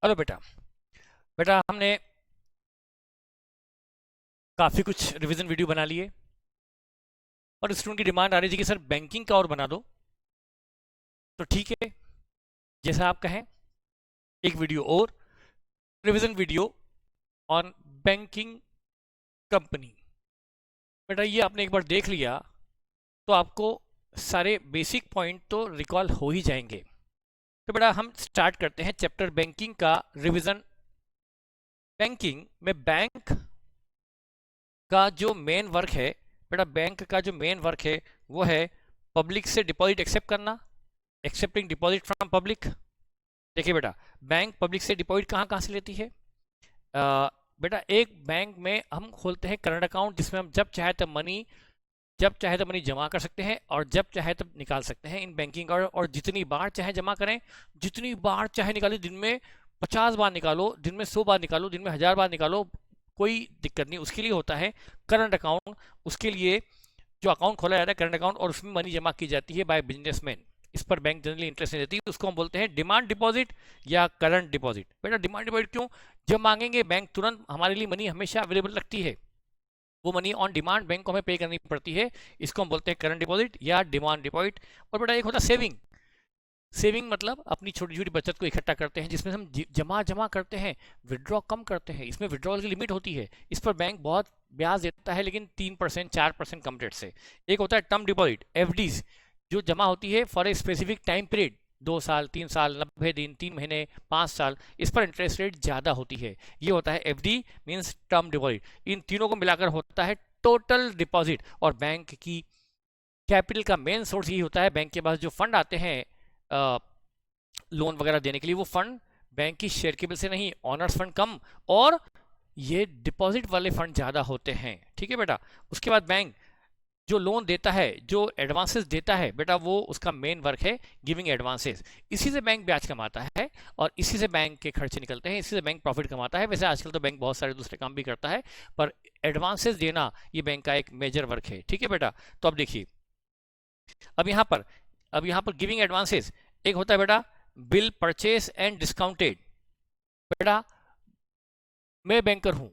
Hello बेटा। बेटा हमने काफ़ी कुछ रिवीजन वीडियो बना लिए और स्टूडेंट की डिमांड आ रही थी कि सर बैंकिंग का और बना दो। तो ठीक है, जैसा आप कहें, एक वीडियो और revision video on banking company. बेटा ये आपने एक बार देख लिया तो आपको सारे बेसिक पॉइंट तो रिकॉल हो ही जाएंगे। तो बेटा हम स्टार्ट करते हैं चैप्टर बैंकिंग का रिवीजन। बैंकिंग में बैंक का जो मेन वर्क है, बेटा बैंक का जो मेन वर्क है वो है पब्लिक से डिपॉजिट एक्सेप्ट करना, एक्सेप्टिंग डिपॉजिट फ्रॉम पब्लिक। देखिए बेटा, बैंक पब्लिक से डिपॉजिट कहाँ कहाँ से लेती है। बेटा एक बैंक में हम खोलते हैं करंट अकाउंट जिसमें हम जब चाहे तब मनी जमा कर सकते हैं और जब चाहे तब निकाल सकते हैं इन बैंकिंग का। और जितनी बार चाहे जमा करें, जितनी बार चाहे निकालो, दिन में 50 बार निकालो, दिन में 100 बार निकालो, दिन में 1000 बार निकालो, कोई दिक्कत नहीं। उसके लिए होता है करंट अकाउंट। उसके लिए जो अकाउंट खोला जाता है करंट अकाउंट, और उसमें मनी जमा की जाती है बाय बिजनेसमैन। इस पर बैंक जनरली इंटरेस्ट नहीं देती, उसको हम बोलते हैं डिमांड डिपॉजिट या करंट डिपॉजिट। बेटा डिमांड डिपॉजिट क्यों? जब मांगेंगे बैंक तुरंत हमारे लिए मनी हमेशा अवेलेबल रखती है, वो मनी ऑन डिमांड बैंक को हमें पे करनी पड़ती है। इसको हम बोलते हैं करंट डिपॉजिट या डिमांड डिपॉजिट। और बेटा एक होता है सेविंग। सेविंग मतलब अपनी छोटी छोटी बचत को इकट्ठा करते हैं जिसमें हम जमा जमा करते हैं, विड्रॉ कम करते हैं। इसमें विड्रॉल की लिमिट होती है, इस पर बैंक बहुत ब्याज देता है, लेकिन 3% 4% कम रेट से। एक होता है टर्म डिपॉजिट, एफडीज, जो जमा होती है for a specific time period, 2 साल, 3 साल, 90 दिन, 3 महीने, 5 साल। इस पर इंटरेस्ट रेट ज़्यादा होती है। ये होता है एफडी मीन्स टर्म डिपॉजिट। इन तीनों को मिलाकर होता है टोटल डिपॉजिट। और बैंक की कैपिटल का मेन सोर्स यही होता है, बैंक के पास जो फंड आते हैं लोन वगैरह देने के लिए, वो फंड बैंक की शेयर केबल से नहीं, ऑनर्स फंड कम और ये डिपॉजिट वाले फंड ज़्यादा होते हैं। ठीक है बेटा। उसके बाद बैंक जो लोन देता है, जो एडवांसेस देता है, बेटा वो उसका मेन वर्क है गिविंग एडवांसेस। इसी से बैंक ब्याज कमाता है और इसी से बैंक के खर्चे निकलते हैं, इसी से बैंक प्रॉफिट कमाता है। वैसे आजकल तो बैंक बहुत सारे दूसरे काम भी करता है, पर एडवांसेस देना ये बैंक का एक मेजर वर्क है। ठीक है बेटा। तो अब देखिए, अब यहाँ पर अब यहाँ पर गिविंग एडवांसेस एक होता है बेटा बिल परचेस एंड डिस्काउंटेड। बेटा मैं बैंकर हूँ,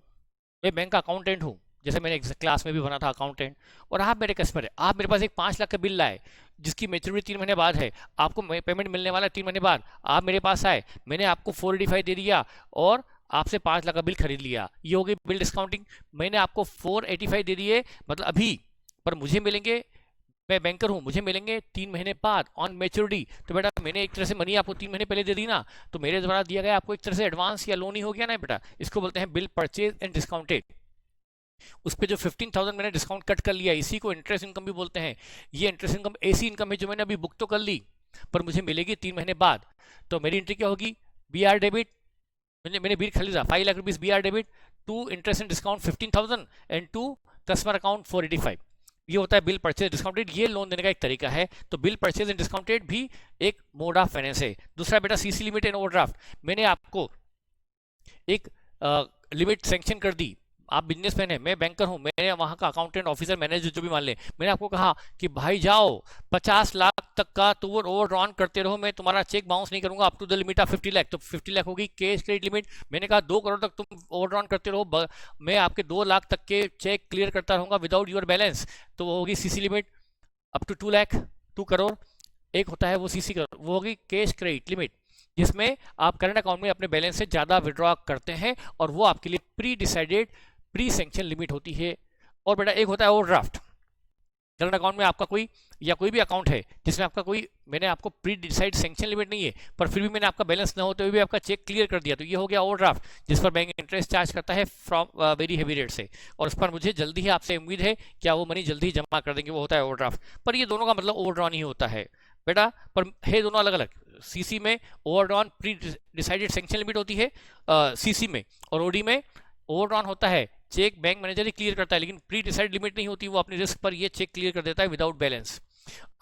मैं बैंक का अकाउंटेंट हूँ, जैसे मैंने क्लास में भी बना था अकाउंटेंट, और आप मेरे कस्टमर है। आप मेरे पास एक 5 लाख का बिल लाए जिसकी मेच्योरिटी 3 महीने बाद है, आपको पेमेंट मिलने वाला है 3 महीने बाद। आप मेरे पास आए, मैंने आपको 485 दे दिया और आपसे 5 लाख का बिल खरीद लिया, ये हो गई बिल डिस्काउंटिंग। मैंने आपको 485 दे दिए मतलब अभी, पर मुझे मिलेंगे, मैं बैंकर हूँ, मुझे मिलेंगे 3 महीने बाद ऑन मेच्योरिटी। तो बेटा मैंने एक तरह से मनी आपको 3 महीने पहले दे दी ना, तो मेरे द्वारा दिया गया आपको एक तरह से एडवांस या लोन ही हो गया ना बेटा। इसको बोलते हैं बिल परचेज एंड डिस्काउंटेड। उस पर जो 15,000 मैंने डिस्काउंट कट कर लिया, इसी को इंटरेस्ट इनकम भी बोलते हैं। ये इंटरेस्ट इनकम ऐसी इनकम है जो मैंने अभी बुक तो कर ली, पर मुझे मिलेगी 3 महीने बाद। तो मेरी एंट्री क्या होगी? बी आर डेबिट, मैंने बिल खरीदा 5 lakh rupees, B R debit to interest and discount 15,000 and to customer account 485। ये होता है बिल परचेज डिस्काउंटेड। ये लोन देने का एक तरीका है। तो बिल परचेज एंड डिस्काउंटेड भी एक मोड ऑफ फाइनेंस है। दूसरा बेटा सीसी लिमिट एंड ओवरड्राफ्ट। मैंने आपको एक लिमिट सेंक्शन कर दी, आप बिजनेसमैन है, मैं बैंकर हूं, मैं वहां का अकाउंटेंट ऑफिसर मैनेजर जो भी मान ले, मैंने आपको कहा कि भाई जाओ 50 लाख तक का तो वो ओवर ड्रॉन करते रहो, मैं तुम्हारा चेक बाउंस नहीं करूंगा up to the limit of 50 lakh. तो 50 लाख होगी कैश क्रेडिट लिमिट। मैंने कहा 2 करोड़ तक तुम ओवर ड्रॉन करते रहो, मैं आपके 2 लाख तक के चेक क्लियर करता रहूंगा विदाउट योर बैलेंस। तो वो होगी CC limit up to 2 lakh, 2 crore. एक होता है वो सीसी करोड़, वो होगी कैश क्रेडिट लिमिट, जिसमें आप करंट अकाउंट में अपने बैलेंस से ज़्यादा विड्रॉ करते हैं और वो आपके लिए pre decided pre sanction limit होती है। और बेटा एक होता है ओवरड्राफ्ट। करंट अकाउंट में आपका कोई या कोई भी अकाउंट है जिसमें आपका कोई, मैंने आपको प्री डिसाइड सेंक्शन लिमिट नहीं है, पर फिर भी मैंने आपका बैलेंस न होते हुए भी आपका चेक क्लियर कर दिया, तो ये हो गया ओवरड्राफ्ट, जिस पर बैंक इंटरेस्ट चार्ज करता है फ्रॉम वेरी हेवी रेट से, और उस पर मुझे जल्दी ही आपसे उम्मीद है क्या वो मनी जल्दी ही जमा कर देंगे, वो होता है ओवरड्राफ्ट। पर ये दोनों का मतलब ओवरड्रॉन ही होता है बेटा, पर है दोनों अलग अलग। सीसी में overdrawn pre decided sanction limit होती है सीसी में, और ओडी में ओवरड्रॉन होता है चेक बैंक मैनेजर ही क्लियर करता है, लेकिन प्री डिसाइड लिमिट नहीं होती, वो अपने रिस्क पर ये चेक क्लियर कर देता है विदाउट बैलेंस।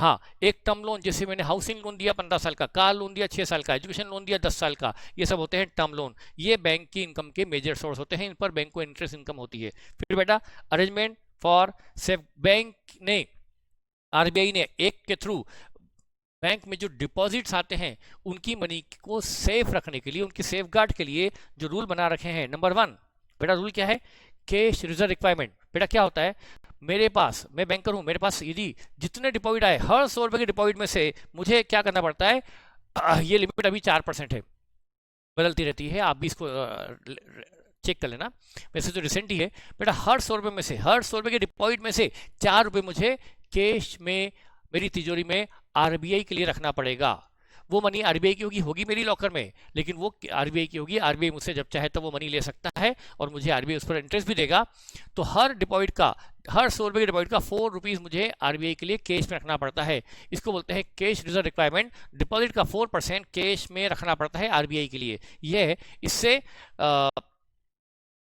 हाँ, एक टर्म लोन, जैसे मैंने हाउसिंग लोन दिया 15 साल का, कार लोन दिया 6 साल का, एजुकेशन लोन दिया 10 साल का, ये सब होते हैं टर्म लोन। ये बैंक की इनकम के मेजर सोर्स होते हैं, इन पर बैंक को इंटरेस्ट इनकम होती है। फिर बेटा अरेंजमेंट फॉर सेफ, बैंक ने, आरबीआई ने एक के थ्रू बैंक में जो डिपॉजिट्स आते हैं उनकी मनी को सेफ रखने के लिए, उनकी सेफ गार्ड के लिए जो रूल बना रखे हैं, नंबर 1 बेटा रूल क्या है, कैश रिजर्व रिक्वायरमेंट। बेटा क्या होता है, मेरे पास, मैं बैंकर हूं, मेरे पास यदि जितने डिपॉजिट आए हर 100 रुपए के डिपॉजिट में से मुझे क्या करना पड़ता है, ये लिमिट अभी 4% है, बदलती रहती है, आप भी इसको चेक कर लेना, वैसे तो रिसेंट ही है बेटा। हर 100 रुपए में से, हर 100 रुपए के डिपॉजिट में से 4 रुपए मुझे कैश में मेरी तिजोरी में आरबीआई के लिए रखना पड़ेगा। वो मनी आरबीआई की होगी मेरी लॉकर में, लेकिन वो आरबीआई की होगी, आरबीआई मुझसे जब चाहे तब वो मनी ले सकता है और मुझे आरबीआई उस पर इंटरेस्ट भी देगा। तो हर डिपॉजिट का, हर 100 रुपए के डिपॉजिट का 4 रुपीज मुझे आरबीआई के लिए कैश में रखना पड़ता है। इसको बोलते हैं कैश रिजर्व रिक्वायरमेंट। डिपॉजिट का 4% कैश में रखना पड़ता है आरबीआई के लिए। यह है, इससे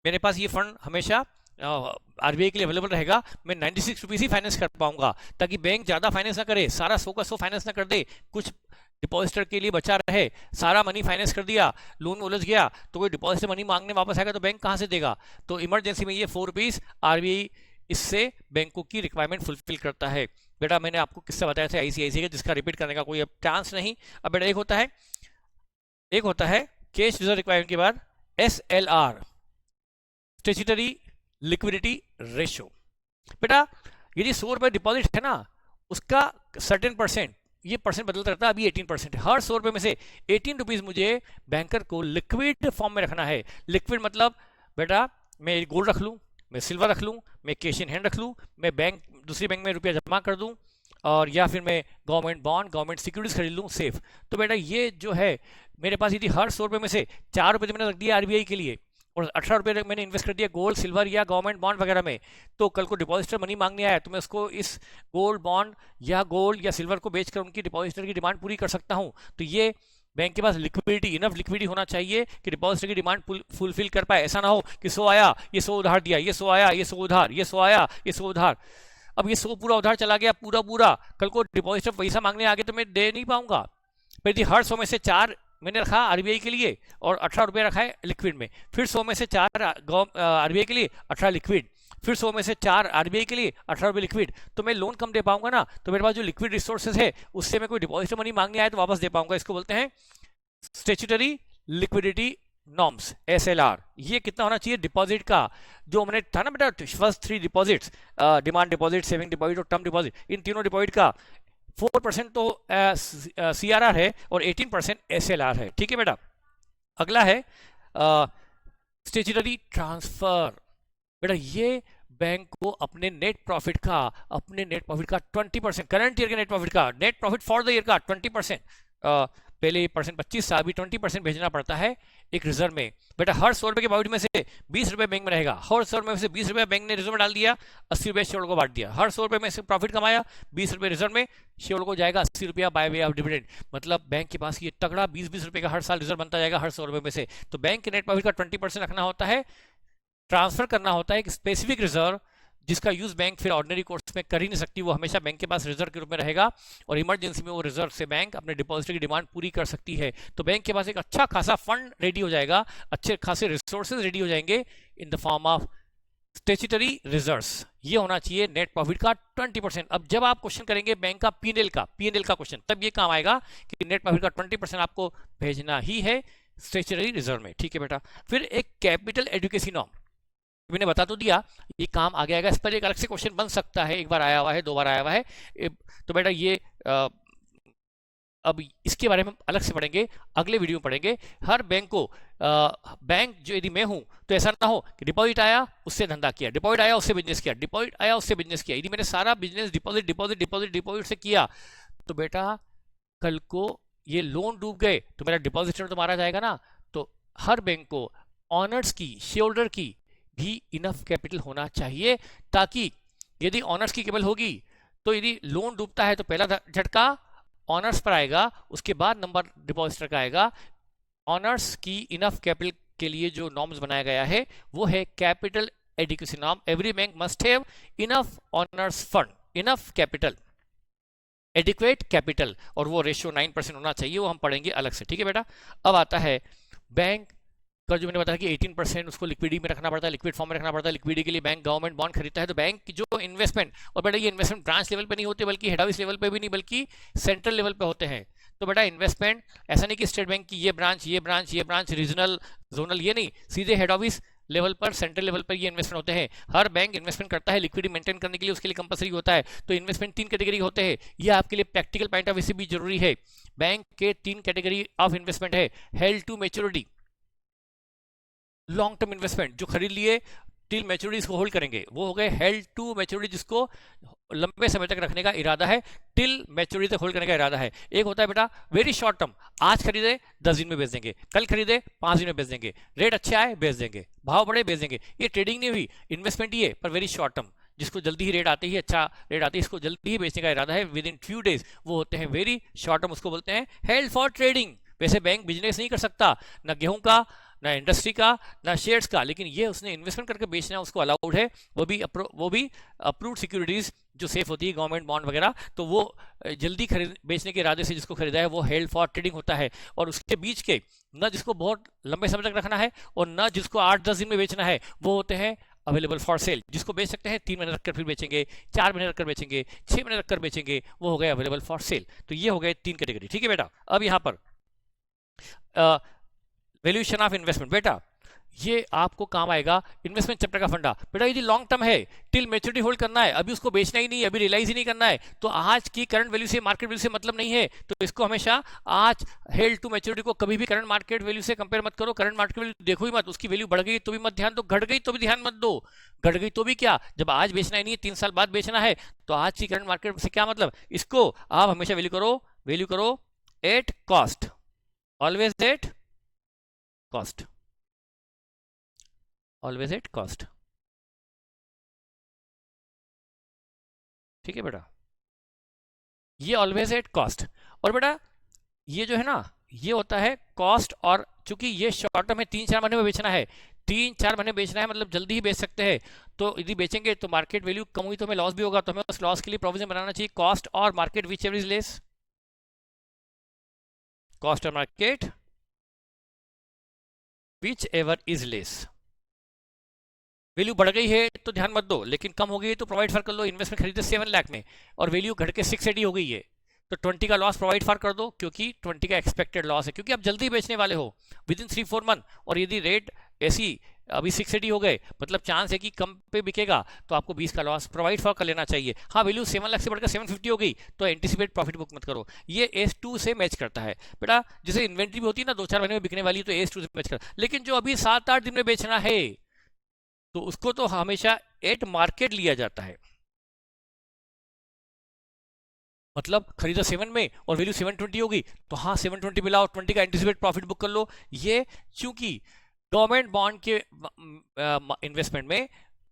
मेरे पास ये फंड हमेशा आरबीआई के लिए अवेलेबल रहेगा। मैं 96 रुपीज ही फाइनेंस कर पाऊंगा, ताकि बैंक ज्यादा फाइनेंस ना करे, सारा 100 का 100 फाइनेंस ना कर दे, कुछ डिपॉजिटर के लिए बचा रहे। सारा मनी फाइनेंस कर दिया, लोन उलझ गया, तो कोई डिपॉजिटर मनी मांगने वापस आएगा तो बैंक कहां से देगा। तो इमरजेंसी में ये 4 रुपीज आरबीआई इससे बैंकों की रिक्वायरमेंट फुलफिल करता है। बेटा मैंने आपको किस्सा बताया था आईसीआईसीआई का, जिसका रिपीट करने का कोई अब चांस नहीं। अब बेटा एक होता है कैश रिजर्व रिक्वायरमेंट के बाद SLR, स्टैट्यूटरी लिक्विडिटी रेशो। बेटा यदि 100 रुपए डिपॉजिट है ना, उसका सर्टेन परसेंट, ये परसेंट बदलता रहता है, अभी 18% है। हर 100 रुपए में से 18 रुपीज मुझे बैंकर को लिक्विड फॉर्म में रखना है। लिक्विड मतलब बेटा मैं गोल्ड रख लूं, मैं सिल्वर रख लूं, मैं कैश इन हैंड रख लूं, मैं बैंक, दूसरी बैंक में रुपया जमा कर दूं, और या फिर मैं गवर्नमेंट बॉन्ड, गवर्नमेंट सिक्योरिटीज खरीद लूं सेफ। तो बेटा ये जो है मेरे पास, यदि हर 100 रुपए में से 4 रुपए मैंने रख दिया आरबीआई के लिए और 18 रुपए मैंने इन्वेस्ट कर दिया गोल्ड, सिल्वर या गवर्नमेंट बॉन्ड वगैरह में, तो कल को डिपॉजिटर मनी मांगने आया तो मैं उसको इस गोल्ड बॉन्ड या गोल्ड या सिल्वर को बेचकर उनकी डिपॉजिटर की डिमांड पूरी कर सकता हूं। तो ये बैंक के पास लिक्विडिटी, इनफ लिक्विडिटी होना चाहिए कि डिपॉजिटर की डिमांड फुलफिल कर पाए। ऐसा ना हो कि 100 आया ये 100 उधार दिया, ये 100 आया ये 100 उधार, ये 100 आया ये 100 उधार, अब ये 100 पूरा उधार चला गया पूरा, कल को डिपॉजिटर पैसा मांगने आ गए तो मैं दे नहीं पाऊंगा। पर यदि हर 100 में से 4 मैंने रखा आरबीआई के लिए और 18 रुपये रखा है लिक्विड में, फिर 100 में से 4 आरबीआई के लिए 18 लिक्विड, फिर 100 में से 4 आरबीआई के लिए 18 रुपये लिक्विड, तो मैं लोन कम दे पाऊंगा ना। तो मेरे पास जो लिक्विड रिसोर्सेज है उससे मैं कोई डिपॉजिटर मनी मांगने आए तो वापस दे पाऊंगा। इसको बोलते हैं स्टैट्यूटरी लिक्विडिटी नॉर्म्स, SLR। ये कितना होना चाहिए डिपॉजिट का, जो हमने था ना बेटा first 3 deposits, demand deposit, saving deposit और टर्म डिपॉजिट, इन तीनों डिपॉजिट का 4% तो CRR है और 18% SLR है। ठीक है बेटा। अगला है स्टैट्यूटरी ट्रांसफर। बेटा ये बैंक को अपने नेट प्रॉफिट का 20%, करंट ईयर के नेट प्रॉफिट का, net profit for the year का 20%, पहले परसेंट 25 था, अभी 20% भेजना पड़ता है एक रिजर्व में। बेटा हर 100 रुपए के बाउट में से 20 रुपए बैंक में रहेगा, हर 100 रुपए में से 20 रुपए बैंक ने रिजर्व में डाल दिया, 80 रुपए शेयर को बांट दिया। हर 100 रुपए में से प्रॉफिट कमाया, 20 रुपए रिजर्व में, शेयर को जाएगा 80 रुपया बाय वे ऑफ डिविडेंड। मतलब बैंक के पास ये तगड़ा 20-20 रुपए का हर साल रिजर्व बनता जाएगा हर 100 रुपए में से। तो बैंक के नेट प्रॉफिट का 20% रखना होता है, ट्रांसफर करना होता है एक स्पेसिफिक रिजर्व, जिसका यूज बैंक फिर ऑर्डिनरी कोर्स में कर ही नहीं सकती, वो हमेशा बैंक के पास रिजर्व के रूप में रहेगा और इमरजेंसी में वो रिजर्व से बैंक अपने डिपॉजिटर की डिमांड पूरी कर सकती है। तो बैंक के पास एक अच्छा खासा फंड रेडी हो जाएगा, अच्छे खासे रिसोर्सेज रेडी हो जाएंगे in the form of statutory reserves. ये होना चाहिए नेट प्रॉफिट का 20%। अब जब आप क्वेश्चन करेंगे बैंक का पीएनएल का क्वेश्चन, तब ये काम आएगा कि नेट प्रॉफिट का 20% आपको भेजना ही है स्टैट्यूटरी रिजर्व में। ठीक है बेटा। फिर एक कैपिटल एडुकेसी नॉर्म, मैंने बता तो दिया, ये काम आगे आएगा, इस पर एक अलग से क्वेश्चन बन सकता है, एक बार आया हुआ है, 2 बार आया हुआ है। तो बेटा ये अब इसके बारे में अलग से पढ़ेंगे, अगले वीडियो में पढ़ेंगे। हर बैंक को बैंक जो यदि मैं हूं तो ऐसा ना हो कि डिपॉजिट आया उससे धंधा किया, डिपॉजिट आया उससे बिजनेस किया, डिपॉजिट आया उससे बिजनेस किया। यदि मैंने सारा बिजनेस डिपॉजिट से किया तो बेटा कल को ये लोन डूब गए तो मेरा डिपॉजिटर तो मारा जाएगा ना। तो हर बैंक को ऑनर्स की, शेयर होल्डर की भी इनफ कैपिटल होना चाहिए, ताकि यदि ऑनर्स की केवल होगी तो यदि लोन डूबता है तो पहला झटका ऑनर्स पर आएगा, उसके बाद नंबर डिपॉजिटर का आएगा। ऑनर्स की इनफ कैपिटल के लिए जो नॉर्म्स बनाया गया है वो है capital adequacy norm. Every bank must have enough honours fund, enough capital, adequate capital, और वो रेशियो 9% होना चाहिए, वो हम पढ़ेंगे अलग से। ठीक है बेटा। अब आता है बैंक का जो मैंने बताया कि 18% उसको लिक्विडिटी में रखना पड़ता है, लिक्विड फॉर्म में रखना पड़ता है। लिक्विडिटी के लिए बैंक गवर्नमेंट बॉन्ड खरीदता है। तो बैंक की जो इन्वेस्टमेंट, और बेटा ये इन्वेस्टमेंट ब्रांच लेवल पे नहीं होते बल्कि हेड ऑफिस लेवल पे भी नहीं बल्कि सेंट्रल लेवल पे होते हैं। तो बेटा इन्वेस्टमेंट ऐसा नहीं कि स्टेट बैंक की ये ब्रांच ये ब्रांच ये ब्रांच रीजनल जोनल, ये नहीं, सीधे हेड ऑफिस लेवल पर सेंट्रल लेवल पर ये इन्वेस्टमेंट होते हैं। हर बैंक इन्वेस्टमेंट करता है लिक्विडिटी मेंटेन करने के लिए, उसके लिए कंपलसरी होता है। तो इन्वेस्टमेंट 3 कैटेगरी होते हैं, ये आपके लिए प्रैक्टिकल पॉइंट ऑफ व्यू से भी जरूरी है। बैंक के 3 कैटेगरी ऑफ इन्वेस्टमेंट है। Held to maturity, long term investment, जो खरीद लिए टिल मैच्योरिटी इसको होल्ड करेंगे, वो हो गए हेल्ड टू मैच्योरिटी, जिसको लंबे समय तक रखने का इरादा है, टिल मैच्योरिटी तक होल्ड करने का इरादा है। एक होता है बेटा वेरी शॉर्ट टर्म, आज खरीदे 10 दिन में बेच देंगे, कल खरीदे 5 दिन में बेच देंगे, रेट अच्छे आए बेच देंगे, भाव बढ़े बेच देंगे। ये ट्रेडिंग नहीं हुई, इन्वेस्टमेंट ही है पर वेरी शॉर्ट टर्म, जिसको जल्दी ही रेट आते ही अच्छा रेट आती है, इसको जल्दी ही बेचने का इरादा है विद इन फ्यू डेज, वो होते हैं वेरी शॉर्ट टर्म, उसको बोलते हैं हेल्ड फॉर ट्रेडिंग। वैसे बैंक बिजनेस नहीं कर सकता, ना गेहूं का, ना इंडस्ट्री का, ना शेयर्स का, लेकिन ये उसने इन्वेस्टमेंट करके बेचना उसको अलाउड है, वो भी अप्रूव्ड सिक्योरिटीज जो सेफ होती है, गवर्नमेंट बॉन्ड वगैरह, तो वो जल्दी खरीद बेचने के इरादे से जिसको खरीदा है वो हेल्ड फॉर ट्रेडिंग होता है। और उसके बीच के न जिसको बहुत लंबे समय तक रखना है और न जिसको 8-10 दिन में बेचना है, वो होते हैं अवेलेबल फॉर सेल, जिसको बेच सकते हैं 3 महीने रखकर फिर बेचेंगे, 4 महीने रखकर बेचेंगे, 6 महीने रखकर बेचेंगे, वो हो गए अवेलेबल फॉर सेल। तो ये हो गए 3 कैटेगरी, ठीक है बेटा। अब यहाँ पर वैल्यूएशन ऑफ इन्वेस्टमेंट, बेटा ये आपको काम आएगा इन्वेस्टमेंट चैप्टर का फंडा। बेटा यदि लॉन्ग टर्म है, टिल मैच्योरिटी होल्ड करना है, अभी उसको बेचना ही नहीं है, अभी रियलाइज ही नहीं करना है, तो आज की करंट वैल्यू से मार्केट वैल्यू से मतलब नहीं है, तो इसको हमेशा आज हेल्ड टू मैच्योरिटी को कभी भी करंट मार्केट वैल्यू से कंपेयर मत करो। करंट मार्केट वैल्यू देखो ही मत, उसकी वैल्यू बढ़ गई तो भी मत ध्यान दो, घट गई तो भी ध्यान मत दो। घट गई तो भी क्या, जब आज बेचना ही नहीं है, 3 साल बाद बेचना है, तो आज की करंट मार्केट से क्या मतलब, इसको आप हमेशा वैल्यू करो at cost, always at cost, always at cost, ठीक है बेटा, ये ऑलवेज एट कॉस्ट। और बेटा ये जो है ना, ये होता है कॉस्ट, और चूंकि ये शॉर्ट टर्म है, 3-4 महीने में बेचना है, 3-4 महीने बेचना है, मतलब जल्दी ही बेच सकते हैं। तो यदि बेचेंगे तो मार्केट वैल्यू कम हुई तो हमें लॉस भी होगा, तो हमें उस लॉस के लिए प्रोविजन बनाना चाहिए, कॉस्ट और market whichever is less, cost और market whichever is less. Value बढ़ गई है तो ध्यान मत दो, लेकिन कम हो गई है तो प्रोवाइड फॉर कर लो। इन्वेस्टमेंट खरीदे 7 लाख में और वैल्यू घट के 680 हो गई है, तो 20 का लॉस प्रोवाइड फॉर कर दो, क्योंकि 20 का एक्सपेक्टेड लॉस है, क्योंकि आप जल्दी बेचने वाले हो विद इन 3-4 मंथ। और यदि रेट ऐसी अभी 680 हो गए, मतलब चांस है कि कम पे बिकेगा, तो आपको 20 का लॉस प्रोवाइड फॉर कर लेना चाहिए। हाँ, वैल्यू 7 लाख से बढ़कर 750 हो गई तो एंटिसिपेट प्रॉफिट बुक मत करो, ये S2 से मैच करता है बेटा। जैसे इन्वेंट्री भी होती है ना 2-4 महीने में बिकने वाली, तो S2 से मैच करता है, लेकिन जो अभी 7-8 दिन में बेचना है तो उसको तो हमेशा एट मार्केट लिया जाता है, मतलब खरीदा 7 में और वैल्यू 720 होगी, तो हाँ 720 मिला और 20 का एंटिसिपेट प्रॉफिट बुक कर लो। ये चूंकि गवर्नमेंट बॉन्ड के इन्वेस्टमेंट में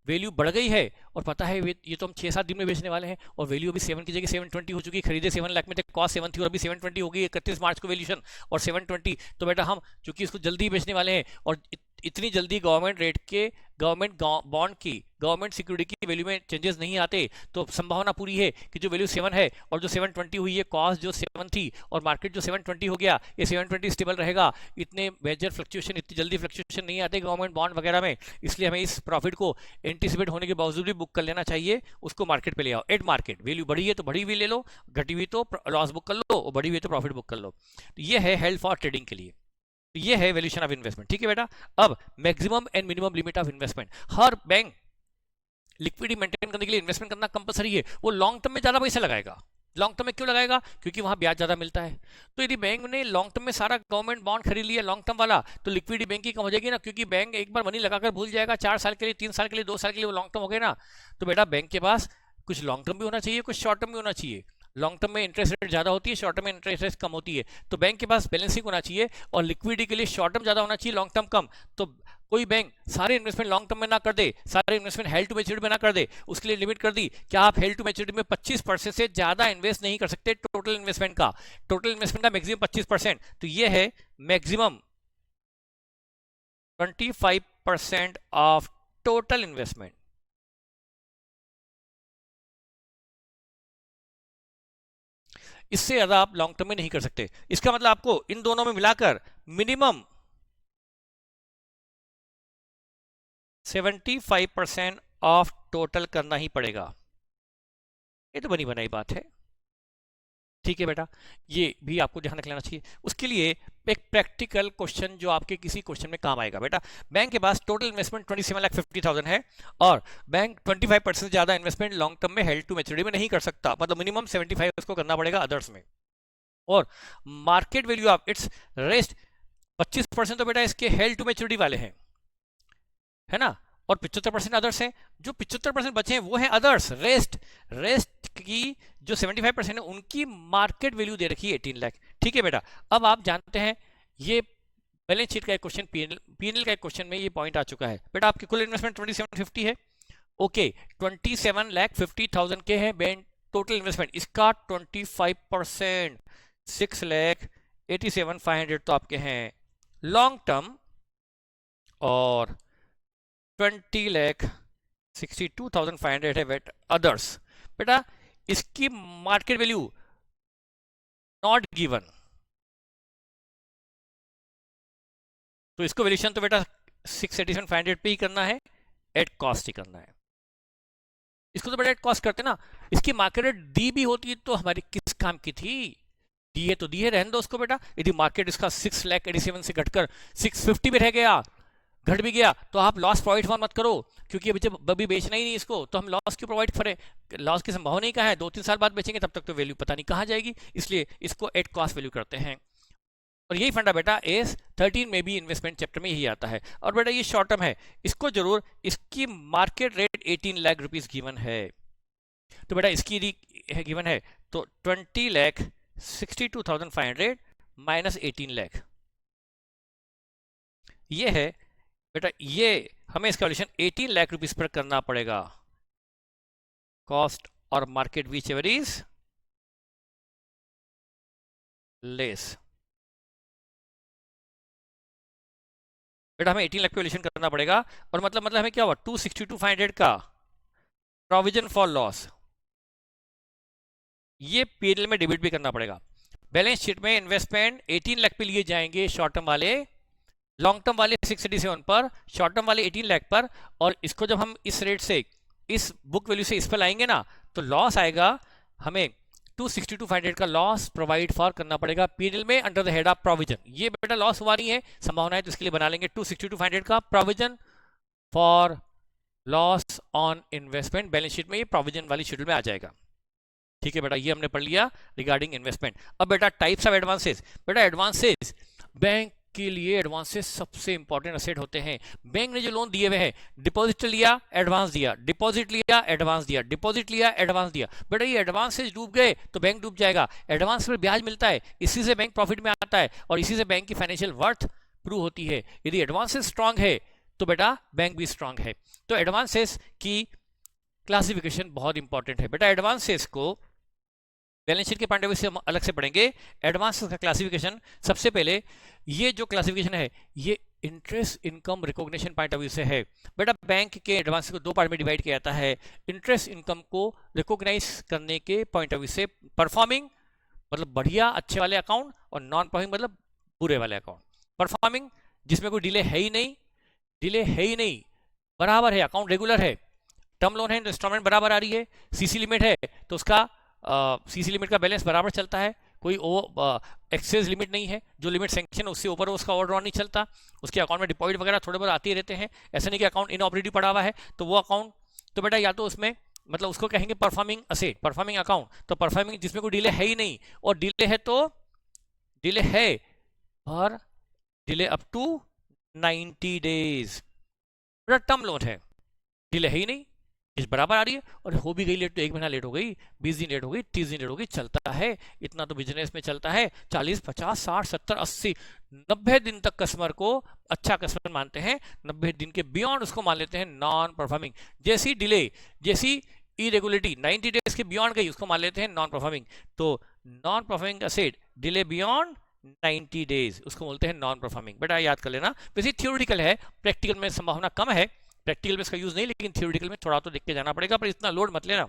वैल्यू बढ़ गई है और पता है ये तो हम 6-7 दिन में बेचने वाले हैं, और वैल्यू अभी 7 की जगह 720 हो चुकी है, खरीदे 7 लाख में थे, कॉस्ट 7 थी और अभी 720 हो गई 31 मार्च को वैल्यूशन, और 720, तो बेटा हम चूंकि इसको जल्दी बेचने वाले हैं और इतनी जल्दी गवर्नमेंट रेट के, गवर्नमेंट बॉन्ड की, गवर्नमेंट सिक्योरिटी की वैल्यू में चेंजेस नहीं आते, तो संभावना पूरी है कि जो वैल्यू 7 है और जो 720 हुई है, कॉस्ट जो 7 थी और मार्केट जो 720 हो गया, ये 720 स्टेबल रहेगा। इतने मेजर फ्लक्चुएशन, इतनी जल्दी फ्लक्चुएशन नहीं आते गवर्नमेंट बॉन्ड वगैरह में, इसलिए हमें इस प्रॉफिट को एंटिसिपेट होने के बावजूद भी बुक कर लेना चाहिए, उसको मार्केट पे ले आओ एट मार्केट। वैल्यू बढ़ी है तो बढ़ी हुई ले लो, घटी हुई तो लॉस बुक कर लो, और बढ़ी हुई तो प्रॉफिट बुक कर लो। तो ये है हेल्ड फॉर ट्रेडिंग के लिए, ये है वैल्यूएशन ऑफ इन्वेस्टमेंट, ठीक है बेटा। अब maximum and minimum limit of investment, her bank liquidity maintain करने के लिए इन्वेस्टमेंट करना कंपलसरी है। वो लॉन्ग टर्म में ज्यादा पैसा लगाएगा, लॉन्ग टर्म में क्यों लगाएगा, क्योंकि वहां ब्याज ज्यादा मिलता है। तो यदि बैंक ने लॉन्ग टर्म में सारा गवर्नमेंट बॉन्ड खरीद लिया लॉन्ग टर्म वाला, तो लिक्विडिटी बैंक की कम हो जाएगी ना, क्योंकि बैंक एक बार मनी लगाकर भूल जाएगा, 4 साल के लिए, 3 साल के लिए, 2 साल के लिए वो लॉन्ग टर्म हो गए ना। तो बेटा बैंक के पास कुछ लॉन्ग टर्म भी होना चाहिए, कुछ शॉर्ट टर्म भी होना चाहिए। लॉन्ग टर्म में इंटरेस्ट रेट ज्यादा होती है, शॉर्ट टर्म में इंटरेस्ट रेट कम होती है, तो बैंक के पास बैलेंसिंग होना चाहिए, और लिक्विडिटी के लिए शॉर्ट टर्म ज्यादा होना चाहिए, लॉन्ग टर्म कम। तो कोई बैंक सारे इन्वेस्टमेंट लॉन्ग टर्म में ना कर दे, सारे इन्वेस्टमेंट हेल्ड टू मैच्योरिटी में ना कर दे, उसके लिए लिमिट कर दी क्या आप हेल्ड टू मैच्योरिटी में 25% से ज्यादा इन्वेस्ट नहीं कर सकते टोटल इन्वेस्टमेंट का, टोटल इन्वेस्टमेंट का मैक्सिमम 25%। तो ये है मैक्सिमम 25% ऑफ टोटल इन्वेस्टमेंट। इससे ज्यादा आप लॉन्ग टर्म में नहीं कर सकते। इसका मतलब आपको इन दोनों में मिलाकर मिनिमम 75% ऑफ टोटल करना ही पड़ेगा। ये तो बनी बनाई बात है, ठीक है बेटा, ये भी आपको ध्यान रख लेना चाहिए। उसके लिए एक प्रैक्टिकल क्वेश्चन जो आपके किसी क्वेश्चन में काम आएगा। बेटा बैंक के पास टोटल इन्वेस्टमेंट 27,50,000 है और बैंक 25% ज्यादा इन्वेस्टमेंट लॉन्ग टर्म में हेल्ड टू मैच्योरिटी में नहीं कर सकता, मतलब मिनिमम 75 उसको करना पड़ेगा अदर्स में। और market value of its rest 25% तो बेटा इसके हेल्ड टू मैच्योरिटी वाले हैं, है ना, और 75% अदर्स हैं। जो 75% बचे हैं वो है अदर्स। रेस्ट की जो 75% है उनकी मार्केट वैल्यू दे रखी है 18 लाख। ठीक है बेटा, अब आप जानते हैं ये बैलेंस शीट का एक क्वेश्चन, पीएनएल का एक क्वेश्चन में ये पॉइंट आ चुका है। बेटा आपकी कुल इन्वेस्टमेंट 2750 है, ओके, 27,50,000 के हैं बैंक टोटल इन्वेस्टमेंट, इसका 25% 6,87,500 तो आपके हैं लॉन्ग टर्म और 20,62,500 है वेट अदर्स। बेटा इसकी मार्केट वैल्यू नॉट गिवन, तो इसको वैल्यूएशन तो बेटा 687,500 पे ही करना है, एट कॉस्ट ही करना है। इसको तो बेटा एट कॉस्ट करते ना, इसकी मार्केट रेट दी भी होती तो हमारी किस काम की थी, दी है तो दी है, रहने दो उसको बेटा। यदि मार्केट इसका 6,87,000 से घटकर 650 में रह गया, घट भी गया, तो आप लॉस प्रोवाइड मत करो, क्योंकि अभी जब अभी बेचना ही नहीं इसको, तो हम लॉस क्यों प्रोवाइड करें, लॉस की संभावना ही कहाँ है, 2-3 साल बाद बेचेंगे तब तक तो वैल्यू पता नहीं कहाँ जाएगी, इसलिए इसको एट कॉस्ट वैल्यू करते हैं। और यही फंडा बेटा एस 13 में भी इन्वेस्टमेंट चैप्टर में यही आता है। और बेटा ये शॉर्ट टर्म है, इसको जरूर, इसकी market rate 18 lakh rupees given है, तो बेटा इसकी गिवन है तो 20,62,500 माइनस 18 लाख, ये है बेटा, ये हमें इसका वैल्यूएशन 18 लाख रुपीस पर करना पड़ेगा, कॉस्ट और market whichever is less. बेटा हमें 18 लाख पे वैल्यूएशन करना पड़ेगा, और मतलब हमें क्या हुआ, 262,500 का प्रोविजन फॉर लॉस, ये पीएनएल में डेबिट भी करना पड़ेगा। बैलेंस शीट में इन्वेस्टमेंट 18 लाख पे लिए जाएंगे शॉर्ट टर्म वाले, लॉन्ग टर्म वाले 687 पर, शॉर्ट टर्म वाले 18 लाख पर, और इसको जब हम इस रेट से, इस बुक वैल्यू से इस पर लाएंगे ना, तो लॉस आएगा हमें 262,500 का लॉस प्रोवाइड फॉर करना पड़ेगा पीएनएल में under the head of provision. ये बेटा लॉस हुआ नहीं है, संभावना है, तो इसके लिए बना लेंगे 262,500 का provision for loss on investment. Balance sheet में ये प्रोविजन वाली शेड्यूल में आ जाएगा। ठीक है बेटा, ये हमने पढ़ लिया रिगार्डिंग इन्वेस्टमेंट। अब बेटा टाइप्स ऑफ एडवांसेस, बेटा एडवांसेस बैंक के लिए एडवांसेस सबसे इंपॉर्टेंट असेट होते हैं। बैंक ने जो लोन दिए हुए हैं, डिपॉजिट लिया एडवांस दिया, डिपॉजिट लिया एडवांस दिया, डिपॉजिट लिया एडवांस दिया, बेटा ये एडवांसेस डूब गए तो बैंक डूब जाएगा। एडवांस पर ब्याज मिलता है, इसी से बैंक प्रॉफिट में आता है और इसी से बैंक की फाइनेंशियल वर्थ प्रूव होती है। यदि एडवांसेस स्ट्रांग है तो बेटा बैंक भी स्ट्रांग है। तो एडवांसेस की क्लासिफिकेशन बहुत इंपॉर्टेंट है बेटा। एडवांसेस को बैलेंस शीट के पॉइंट ऑफ व्यू से हम अलग से पढ़ेंगे। एडवांसेस का क्लासिफिकेशन, सबसे पहले ये जो क्लासिफिकेशन है ये interest income recognition point of view से है। बेटा बैंक के एडवांस को दो पार्ट में डिवाइड किया जाता है। इंटरेस्ट इनकम को रिकॉग्नाइज करने के पॉइंट ऑफ व्यू से परफॉर्मिंग मतलब बढ़िया अच्छे वाले अकाउंट, और नॉन परफॉर्मिंग मतलब बुरे वाले अकाउंट। परफॉर्मिंग जिसमें कोई डिले है ही नहीं, डिले है ही नहीं, बराबर है, अकाउंट रेगुलर है, टर्म लोन है, इंस्टॉलमेंट बराबर आ रही है, सीसी लिमिट है तो उसका सीसी लिमिट का बैलेंस बराबर चलता है, कोई एक्सेस लिमिट नहीं है, जो लिमिट सैंक्शन उससे ऊपर उसका ओवरड्रॉ नहीं चलता, उसके अकाउंट में डिपॉजिट वगैरह थोड़े बहुत आते ही रहते हैं। ऐसा नहीं कि अकाउंट इनऑपरेटिव पड़ा हुआ है तो वो अकाउंट, तो बेटा या तो उसमें मतलब उसको कहेंगे परफॉर्मिंग असेट, परफॉर्मिंग अकाउंट, तो परफॉर्मिंग जिसमें कोई डिले है ही नहीं, और डिले है तो डिले है और डिले अप टू 90 डेज। बेटा टर्म लोन है, डिले है ही नहीं, इस बराबर आ रही है, और हो भी गई लेट तो 1 महीना लेट हो गई, 20 दिन लेट हो गई, 30 दिन लेट हो गई, चलता है, इतना तो बिजनेस में चलता है। 40, 50, 60, 70, 80, 90 दिन तक कस्टमर को अच्छा कस्टमर मानते हैं, 90 दिन के बियॉन्ड उसको मान लेते हैं नॉन परफॉर्मिंग। जैसी डिले, जैसी इरेगुलरिटी 90 डेज के बियॉन्ड गई उसको मान लेते हैं नॉन परफॉर्मिंग। तो non performing asset delay beyond 90 days उसको बोलते हैं नॉन परफॉर्मिंग। बेटा याद कर लेना, वैसे थियोरिटिकल है, प्रैक्टिकल में संभावना कम है, प्रैक्टिकल में इसका यूज नहीं, लेकिन थियोरिटिकल में थोड़ा तो देख के जाना पड़ेगा, पर इतना लोड मत लेना।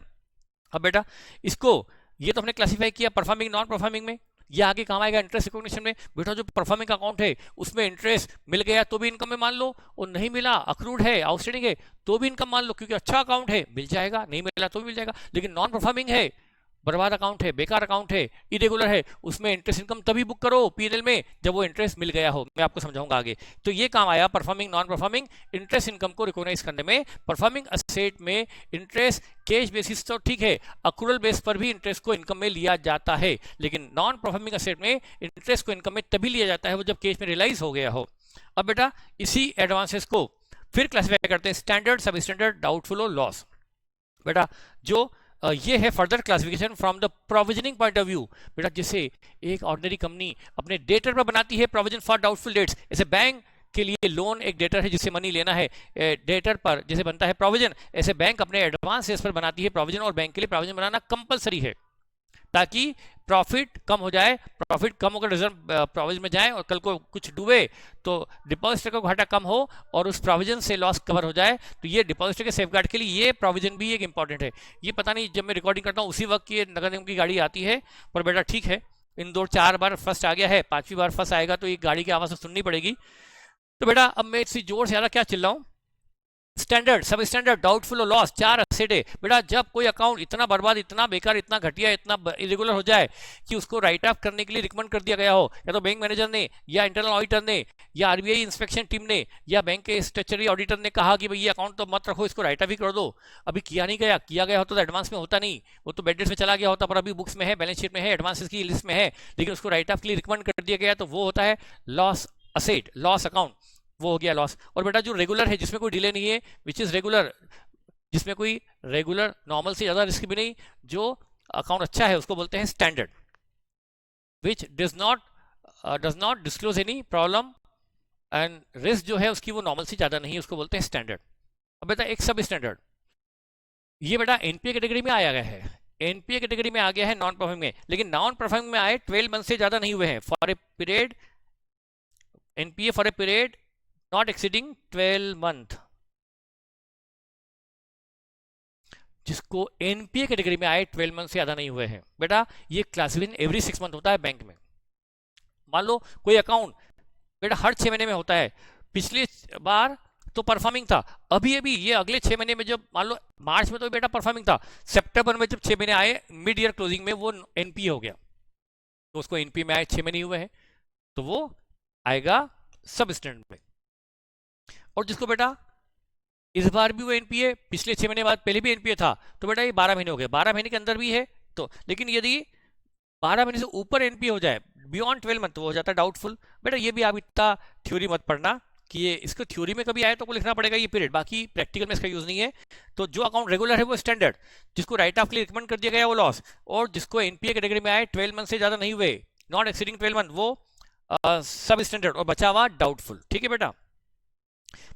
अब बेटा इसको ये तो हमने क्लासिफाई किया परफॉर्मिंग नॉन परफॉर्मिंग में, ये आगे काम आएगा इंटरेस्ट रिकॉग्निशन में। बेटा जो परफॉर्मिंग अकाउंट है उसमें इंटरेस्ट मिल गया तो भी इनकम में मान लो, और नहीं मिला, अक्रूड है, आउटस्टैंडिंग है, तो भी इनकम मान लो, क्योंकि अच्छा अकाउंट है, मिल जाएगा, नहीं मिला तो भी मिल जाएगा। लेकिन नॉन परफॉर्मिंग है, बर्बाद अकाउंट है, बेकार अकाउंट है, इरेगुलर है, उसमें इंटरेस्ट इनकम तभी बुक करो पीएनएल में जब वो इंटरेस्ट मिल गया हो। मैं आपको समझाऊंगा आगे। तो ये काम आया performing, non performing, interest income को रिकॉग्नाइज करने में। परफॉर्मिंग असेट में इंटरेस्ट कैश बेसिस तो ठीक है, अक्रूरल बेस पर भी इंटरेस्ट को इनकम में लिया जाता है, लेकिन नॉन परफॉर्मिंग असेट में इंटरेस्ट को इनकम में तभी लिया जाता है वो जब कैश में रियलाइज हो गया हो। अब बेटा इसी एडवांसेस को फिर क्लासिफाई करते हैं स्टैंडर्ड, सब स्टैंडर्ड, डाउटफुल और लॉस। बेटा जो ये है further classification from the provisioning point of view. बेटा जैसे एक ऑर्डिनरी कंपनी अपने डेटर पर बनाती है प्रोविजन फॉर डाउटफुल डेट्स, ऐसे बैंक के लिए लोन एक डेटर है जिससे मनी लेना है, डेटर पर जैसे बनता है प्रोविजन, ऐसे बैंक अपने एडवांस पर बनाती है प्रोविजन, और बैंक के लिए प्रोविजन बनाना कंपलसरी है ताकि प्रॉफिट कम हो जाए। प्रॉफिट कम होकर रिजर्व प्रोविजन में जाए और कल को कुछ डूबे तो डिपॉजिटर को घाटा कम हो और उस प्रोविजन से लॉस कवर हो जाए। तो ये डिपॉजिटर के सेफगार्ड के लिए ये प्रोविजन भी एक इंपॉर्टेंट है। ये पता नहीं जब मैं रिकॉर्डिंग करता हूँ उसी वक्त ये नगर निगम की गाड़ी आती है, पर बेटा ठीक है, इन 4 बार फर्स्ट आ गया है, 5वीं बार फर्स्ट आएगा तो ये गाड़ी की आवाज़ सुननी पड़ेगी। तो बेटा अब मैं इसी जोर से ज़्यादा क्या चिल्ला हूँ, स्टैंडर्ड, सब स्टैंडर्ड, डाउटफुल और लॉस, 4 असेट है। बेटा जब कोई अकाउंट इतना बर्बाद, इतना बेकार, इतना घटिया, इतना इरेगुलर हो जाए कि उसको राइट ऑफ करने के लिए रिकमेंड कर दिया गया हो, या तो बैंक मैनेजर ने, या इंटरनल ऑडिटर ने, या आरबीआई इंस्पेक्शन टीम ने, या बैंक के स्टेचुटरी ऑडिटर ने कहा कि भाई ये अकाउंट तो मत रखो, इसको राइट ऑफ ही कर दो। अभी किया नहीं गया, किया गया होता तो एडवांस में होता नहीं, वो तो बेड डेट्स में चला गया होता, पर अभी बुक्स में है, बैलेंस शीट में है, एडवांसेस की लिस्ट में है, लेकिन उसको राइट ऑफ के लिए रिकमेंड कर दिया गया, तो वो होता है लॉस असेट, लॉस अकाउंट, वो हो गया लॉस। और बेटा जो रेगुलर है, जिसमें कोई डिले नहीं है, विच इज रेगुलर, जिसमें कोई रेगुलर नॉर्मल से ज्यादा रिस्क भी नहीं, जो अकाउंट अच्छा है, उसको बोलते हैं standard, which does not disclose any problem and risk जो है उसकी वो नॉर्मल से ज्यादा नहीं है, उसको बोलते हैं स्टैंडर्ड। अब बेटा एक सब स्टैंडर्ड, ये बेटा एनपीए कैटेगरी में आया गया है, एनपीए कैटेगरी में आ गया है नॉन परफॉर्मिंग में, लेकिन नॉन परफॉर्मिंग में आए 12 मंथ से ज्यादा नहीं हुए हैं, for a period, NPA for a period not exceeding 12 month, जिसको एनपीए कैटेगरी में आए 12 मंथ से ज्यादा नहीं हुए हैं। बेटा ये क्लासिफिकेशन एवरी 6 मंथ होता है बैंक में। मान लो कोई अकाउंट बेटा हर 6 महीने में होता है, पिछली बार तो परफॉर्मिंग था, अभी अभी ये अगले 6 महीने में, जब मान लो मार्च में तो बेटा परफॉर्मिंग था, सितंबर में जब 6 महीने आए मिड ईयर क्लोजिंग में वो एनपीए हो गया, तो उसको एनपीए में आए 6 महीने हुए हैं, तो वो आएगा सब स्टैंडर्ड में। और जिसको बेटा इस बार भी वो एनपीए, पिछले 6 महीने बाद पहले भी एनपीए था, तो बेटा ये 12 महीने हो गए, 12 महीने के अंदर भी है तो, लेकिन यदि 12 महीने से ऊपर एनपीए हो जाए बियॉन्ड 12 मंथ, तो वो हो जाता है डाउटफुल। बेटा ये भी आप इतना थ्योरी मत पढ़ना कि ये इसको थ्योरी में कभी आए तो लिखना पड़ेगा ये पीरियड, बाकी प्रैक्टिकल में इसका यूज नहीं है। तो जो अकाउंट रेगुलर है वो स्टैंडर्ड, जिसको राइट ऑफ के लिए रिकमेंड कर दिया गया वो लॉस, और जिसको एनपीए कैटेगरी में आए 12 मंथ से ज्यादा नहीं हुए, नॉट एक्सीडिंग 12 मंथ, वो सब स्टैंडर्ड, और बचा हुआ डाउटफुल। ठीक है बेटा।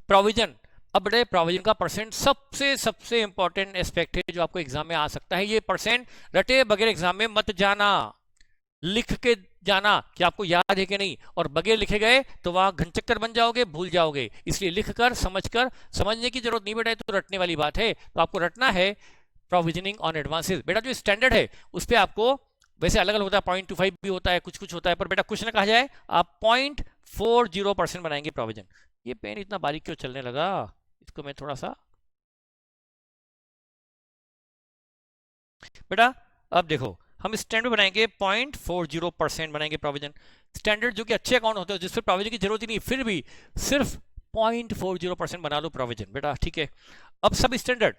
प्रोविजन, अब बड़े प्रोविजन का परसेंट सबसे इंपॉर्टेंट एस्पेक्ट है जो आपको एग्जाम में आ सकता है। ये परसेंट रटे बगैर एग्जाम में मत जाना, लिख के जाना कि आपको याद है कि नहीं, और बगैर लिखे गए तो वहां घनचक्कर बन जाओगे, भूल जाओगे। इसलिए लिखकर समझकर, समझने की जरूरत नहीं बेटा, तो रटने वाली बात है, तो आपको रटना है प्रोविजनिंग ऑन एडवांसेस। बेटा जो स्टैंडर्ड है उस पर आपको वैसे अलग अलग होता है, 0.25 भी होता है, कुछ कुछ होता है, पर बेटा कुछ ना कहा जाए आप 0.40% बनाएंगे प्रोविजन। ये पेन इतना बारीक क्यों चलने लगा, इसको मैं थोड़ा सा, बेटा अब देखो हम स्टैंडर्ड बनाएंगे 0.40% बनाएंगे प्रोविजन। स्टैंडर्ड जो कि अच्छे अकाउंट होते हैं जिसपे प्रोविजन की जरूरत ही नहीं, फिर भी सिर्फ 0.40% बना लो प्रोविजन। बेटा ठीक है। अब सब स्टैंडर्ड,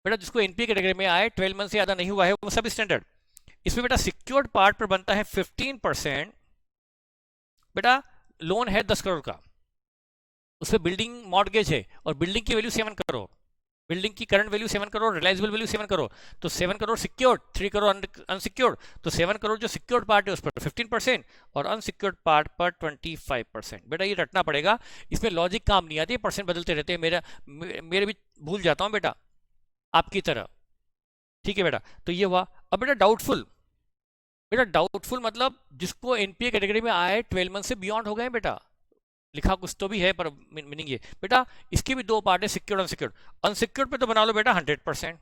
बेटा जिसको एनपीए कैटेगरी में आए 12 मंथ से ज्यादा नहीं हुआ है वो सब स्टैंडर्ड। इसमें बेटा सिक्योर्ड पार्ट पर बनता है 15%। बेटा लोन है 10 करोड़ का, उसमें बिल्डिंग मॉर्गेज है और बिल्डिंग की वैल्यू 7 करोड़, बिल्डिंग की current value 7 crore, realisable value 7 crore, तो 7 करोड़ सिक्योर्ड, 3 करोड़ अनसिक्योर्ड, तो 7 करोड़ जो सिक्योर्ड पार्ट है उस पर 15% और अनसिक्योर्ड पार्ट पर 25%। बेटा ये रटना पड़ेगा, इसमें लॉजिक काम नहीं आती, परसेंट बदलते रहते हैं, मेरे भी भूल जाता हूं बेटा आपकी तरह। ठीक है बेटा, तो ये हुआ। अब बेटा डाउटफुल, बेटा डाउटफुल मतलब जिसको एनपीए कैटेगरी में आए 12 मंथ से बियॉन्ड हो गए बेटा, लिखा कुछ तो भी है पर मीनिंग ये बेटा, इसके भी 2 पार्ट है, सिक्योर्ड अनसिक्योर्ड। अनसिक्योर्ड पे तो बना लो बेटा 100%,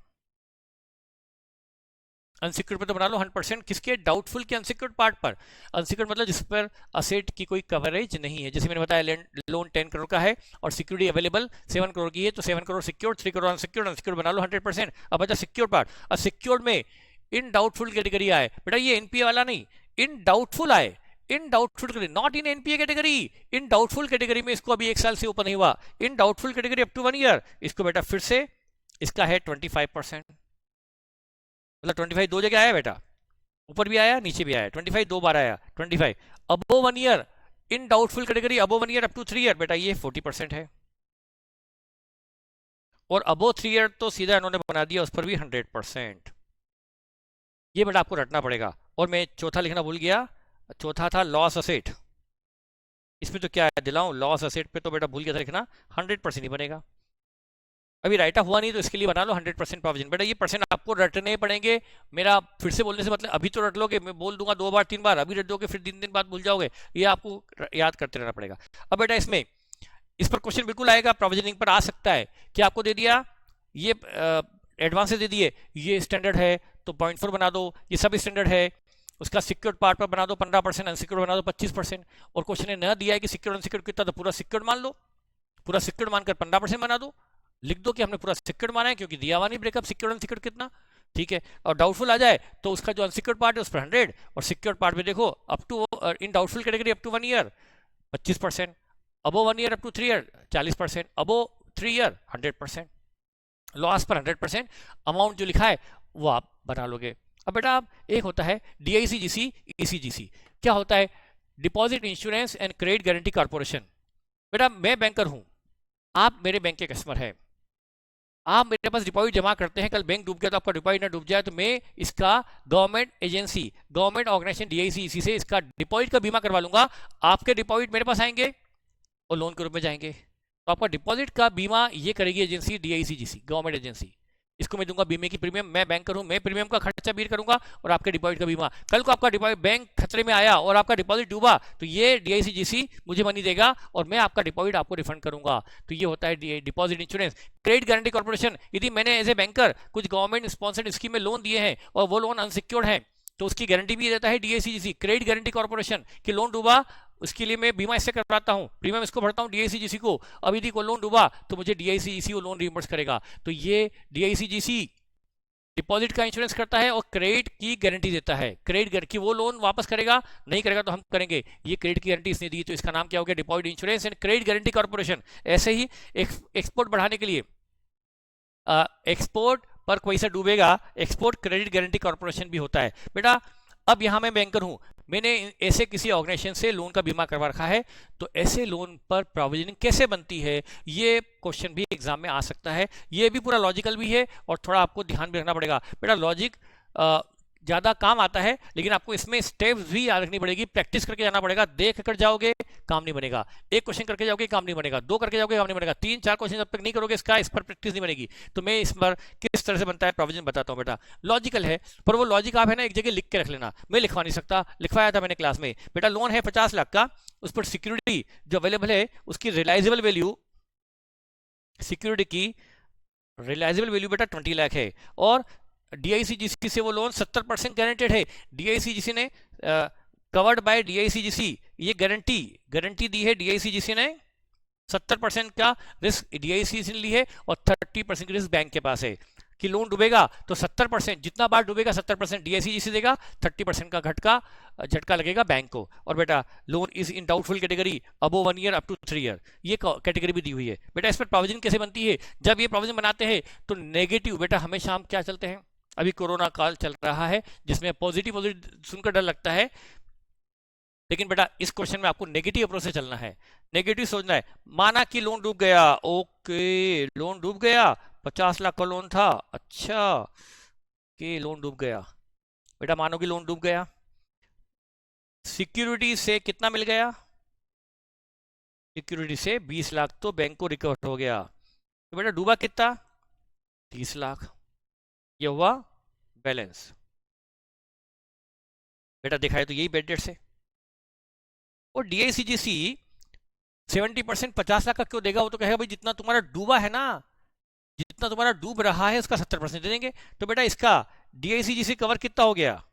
अनसिक्योर्ड पे तो बना लो 100%, किसके, डाउटफुल के अनसिक्योर्ड पार्ट पर। अनसिक्योर्ड मतलब जिस पर असेट की कोई कवरेज नहीं है, जैसे मैंने बताया लोन 10 करोड़ का है और सिक्योरिटी अवेलेबल 7 करोड़ की है, तो 7 crore secured, 3 crore unsecured, unsecured बना लो 100%। अब बचा सिक्योर्ड पार्ट। और सिक्योर्ड में इन डाउटफुल कैटेगरी आए, बेटा ये एनपीए वाला नहीं, इन डाउटफुल आए, in doubtful category, not in NPA category, in doubtful category में इसको अभी 1 साल से ऊपर नहीं हुआ, in doubtful category up to 1 year, इसको बेटा फिर से इसका है 25%, मतलब 25 दो जगह आया बेटा, ऊपर भी आया नीचे भी आया, 25 दो बार आया 25। Above 1 year, in doubtful category above 1 year up to 3 year, बेटा ये 40% है। और अबो 3 ईयर तो सीधा इन्होंने बना दिया उस पर भी 100%। ये बेटा आपको रटना पड़ेगा। और मैं चौथा लिखना भूल गया, चौथा था लॉस असेट। इसमें तो क्या है दिलाऊं, लॉस असेट पे तो बेटा भूल गया था लिखना, 100% ही बनेगा। अभी राइट ऑफ हुआ नहीं तो इसके लिए बना लो 100% प्रोविजन। बेटा ये परसेंट आपको रटने पड़ेंगे, मेरा फिर से बोलने से मतलब अभी तो रट लोगे, मैं बोल दूंगा 2 बार 3 बार, अभी रट दोगे फिर 3 दिन बाद भूल जाओगे, ये आपको याद करते रहना पड़ेगा। अब बेटा इसमें इस पर क्वेश्चन बिल्कुल आएगा, प्रोविजनिंग पर आ सकता है कि आपको दे दिया ये एडवांस दे दिए, ये स्टैंडर्ड है तो 0.4 बना दो, ये सब स्टैंडर्ड है, उसका सिक्योर्ड पार्ट पर बना दो 15%, अनसिक्योर्ड बना दो 25%। और क्वेश्चन ने न दिया है कि सिक्योर्ड अनसिक्योर्ड कितना, तो पूरा सिक्योर्ड मान लो, पूरा सिक्योर्ड मानकर 15% बना दो, लिख दो कि हमने पूरा सिक्योर्ड माना है क्योंकि दिया हुआ नहीं ब्रेकअप सिक्योर्ड अनसिक्योर्ड कितना, ठीक है। और डाउटफुल आ जाए तो उसका जो अनसिक्योर्ड पार्ट है उस पर 100, और सिक्योर्ड पार्ट में देखो up to in doubtful category up to 1 year 25%, above 1 year up to 3 year 40%, above 3 year 100%, loss पर 100%, अमाउंट जो लिखा है वो आप बना लोगे। अब बेटा आप एक होता है डीआईसीजीसी, ईसीजीसी, क्या होता है, deposit insurance and credit guarantee corporation. बेटा मैं बैंकर हूं, आप मेरे बैंक के कस्टमर हैं, आप मेरे पास डिपॉजिट जमा करते हैं, कल बैंक डूब गया तो आपका डिपॉजिट ना डूब जाए तो मैं इसका गवर्नमेंट एजेंसी, गवर्नमेंट ऑर्गेनाइजेशन डीआईसीसी से इसका डिपॉजिट का बीमा करवा लूंगा, आपके डिपॉजिट मेरे पास आएंगे और लोन के रूप में जाएंगे, तो आपका डिपॉजिट का बीमा ये करेगी एजेंसी डीआईसीजीसी, गवर्नमेंट एजेंसी। इसको मैं दूंगा बीमे की प्रीमियम, मैं बैंकर हूं, मैं प्रीमियम का खर्चा बीर करूंगा और आपके डिपॉजिट का बीमा। कल को आपका डिपॉजिट बैंक खतरे में आया और आपका डिपॉजिट डूबा तो ये डीआईसीजीसी मुझे मनी देगा और मैं आपका डिपॉजिट आपको रिफंड करूंगा। तो ये होता है deposit insurance. Credit guarantee corporation, यदि मैंने एज ए बैंकर कुछ गवर्नमेंट स्पॉन्सर्ड स्कीम में लोन दिए हैं और वो लोन अनसिक्योर्ड है तो उसकी गारंटी भी देता है डीआईसीजीसी, क्रेडिट गारंटी कॉर्पोरेशन, कि लोन डूबा उसके लिए मैं बीमा इससे करवाता हूं, प्रीमियम इसको भरता हूं डीआईसीजीसी को, अब यदि को लोन डूबा तो मुझे डीआईसीजीसी वो लोन रिइंबर्स करेगा। तो ये डीआईसीजीसी डिपॉजिट का इंश्योरेंस करता है और क्रेडिट की गारंटी देता है, क्रेडिट की वो लोन वापस करेगा, नहीं करेगा तो हम करेंगे, ये क्रेडिट की गारंटी इसने दी तो इसका नाम क्या हो गया, deposit insurance and credit guarantee corporation. ऐसे ही एक्सपोर्ट बढ़ाने के लिए एक्सपोर्ट पर कोई सा डूबेगा, एक्सपोर्ट क्रेडिट गारंटी कॉर्पोरेशन भी होता है। बेटा अब यहां मैं बैंकर हूं, मैंने ऐसे किसी ऑर्गेनाइजेशन से लोन का बीमा करवा रखा है, तो ऐसे लोन पर प्रोविजनिंग कैसे बनती है, ये क्वेश्चन भी एग्जाम में आ सकता है। ये भी पूरा लॉजिकल भी है और थोड़ा आपको ध्यान भी रखना पड़ेगा। बेटा लॉजिक ज़्यादा काम आता है लेकिन आपको इसमें स्टेप्स भी याद रखनी पड़ेगी, प्रैक्टिस करके जाना पड़ेगा। देख कर जाओगे काम नहीं बनेगा, एक क्वेश्चन करके जाओगे काम नहीं बनेगा, 2 करके जाओगे काम नहीं बनेगा, 3-4 क्वेश्चन जब तक नहीं करोगे इसका इस पर प्रैक्टिस नहीं बनेगी। तो मैं इस पर किस तरह से बनता है प्रोविजन बताता हूँ। बेटा लॉजिकल है पर वो लॉजिक आप है ना एक जगह लिख के रख लेना, मैं लिखवा नहीं सकता, लिखवाया था मैंने क्लास में। बेटा लोन है 50 लाख का, उस पर सिक्योरिटी जो अवेलेबल है उसकी रिलाइजेबल वैल्यू, सिक्योरिटी की रिलाइजेबल वैल्यू बेटा 20 लाख है और डीआईसीजीसी से वो लोन 70% गारंटेड है। डीआईसीजीसी ने कवर्ड बाय डीआईसीजीसी, ये गारंटी दी है डीआईसीजीसी ने, 70% का रिस्क डीआईसीजीसी ने ली है और 30% की रिस्क बैंक के पास है कि लोन डूबेगा तो 70%, जितना बार डूबेगा 70% डीआईसीजीसी देगा, 30% का झटका लगेगा बैंक को। और बेटा loan is in doubtful category above 1 year up to 3 year, ये कैटेगरी भी दी हुई है। बेटा इस पर प्रोविजन कैसे बनती है, जब ये प्रोविजन बनाते हैं तो नेगेटिव, बेटा हमेशा हम क्या चलते हैं, अभी कोरोना काल चल रहा है जिसमें पॉजिटिव सुनकर डर लगता है, लेकिन बेटा इस क्वेश्चन में आपको नेगेटिव अप्रोच से चलना है, नेगेटिव सोचना है। माना कि लोन डूब गया, ओके लोन डूब गया, 50 लाख का लोन था, अच्छा कि लोन डूब गया। बेटा मानो कि लोन डूब गया, सिक्योरिटी से कितना मिल गया, सिक्योरिटी से 20 लाख तो बैंक को रिकवर हो गया, तो बेटा डूबा कितना 30 लाख, ये हुआ बैलेंस। बेटा दिखाए तो यही बेड डेट से। और डीआईसीजीसी 70% 50 लाख का क्यों देगा, वो तो कहेगा भाई जितना तुम्हारा डूबा है ना, जितना तुम्हारा डूब रहा है उसका 70% दे देंगे। तो बेटा इसका DICGC कवर कितना हो गया?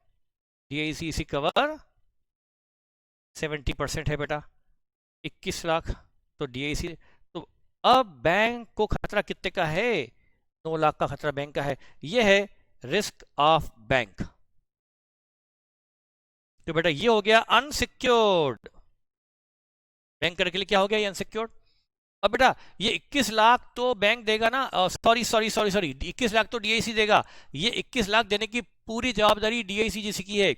DICGC कवर 70% है बेटा, 21 लाख। तो DIC, तो अब बैंक को खतरा कितने का है? 9 लाख का खतरा बैंक का है। यह है रिस्क ऑफ बैंक। तो बेटा ये हो गया अनसिक्योर्ड। बैंक के लिए क्या हो गया? ये अनसिक्योर्ड। अब बेटा ये 21 लाख तो बैंक देगा ना, सॉरी 21 लाख तो DIC देगा। ये 21 लाख देने की पूरी जवाबदारी DICGC की है।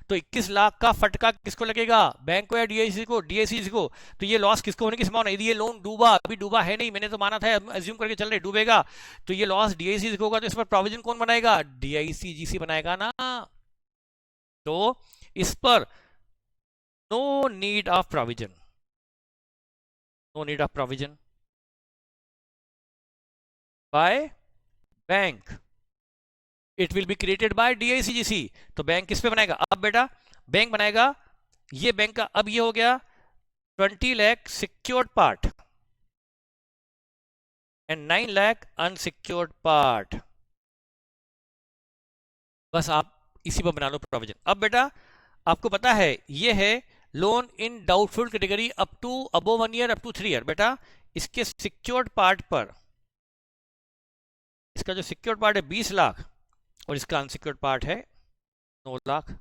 तो 21 लाख का फटका किसको लगेगा? बैंक को या DICGC को? DICGC को। तो ये लॉस किसको होने की संभावना? यदि ये लोन डूबा, अभी डूबा है नहीं, मैंने तो माना था, अज्यूम करके चल रहे डूबेगा, तो ये लॉस DICGC को होगा। तो इस पर प्रोविजन कौन बनाएगा? DICGC बनाएगा ना। तो इस पर no need of provision, no need of provision by bank, it will be created by DICGC। तो बैंक किस पे बनाएगा? अब बेटा बैंक बनाएगा, ये बैंक का, अब ये हो गया 20 lakh secured part and 9 lakh unsecured part. बस आप इसी पर बना लो प्रोविजन। अब बेटा आपको पता है ये है loan in doubtful category up to above 1 year, up to 3 year. बेटा इसके सिक्योर्ड पार्ट पर, इसका जो सिक्योर्ड पार्ट है 20 लाख और इसका अनसिक्योर्ड पार्ट है 9 लाख।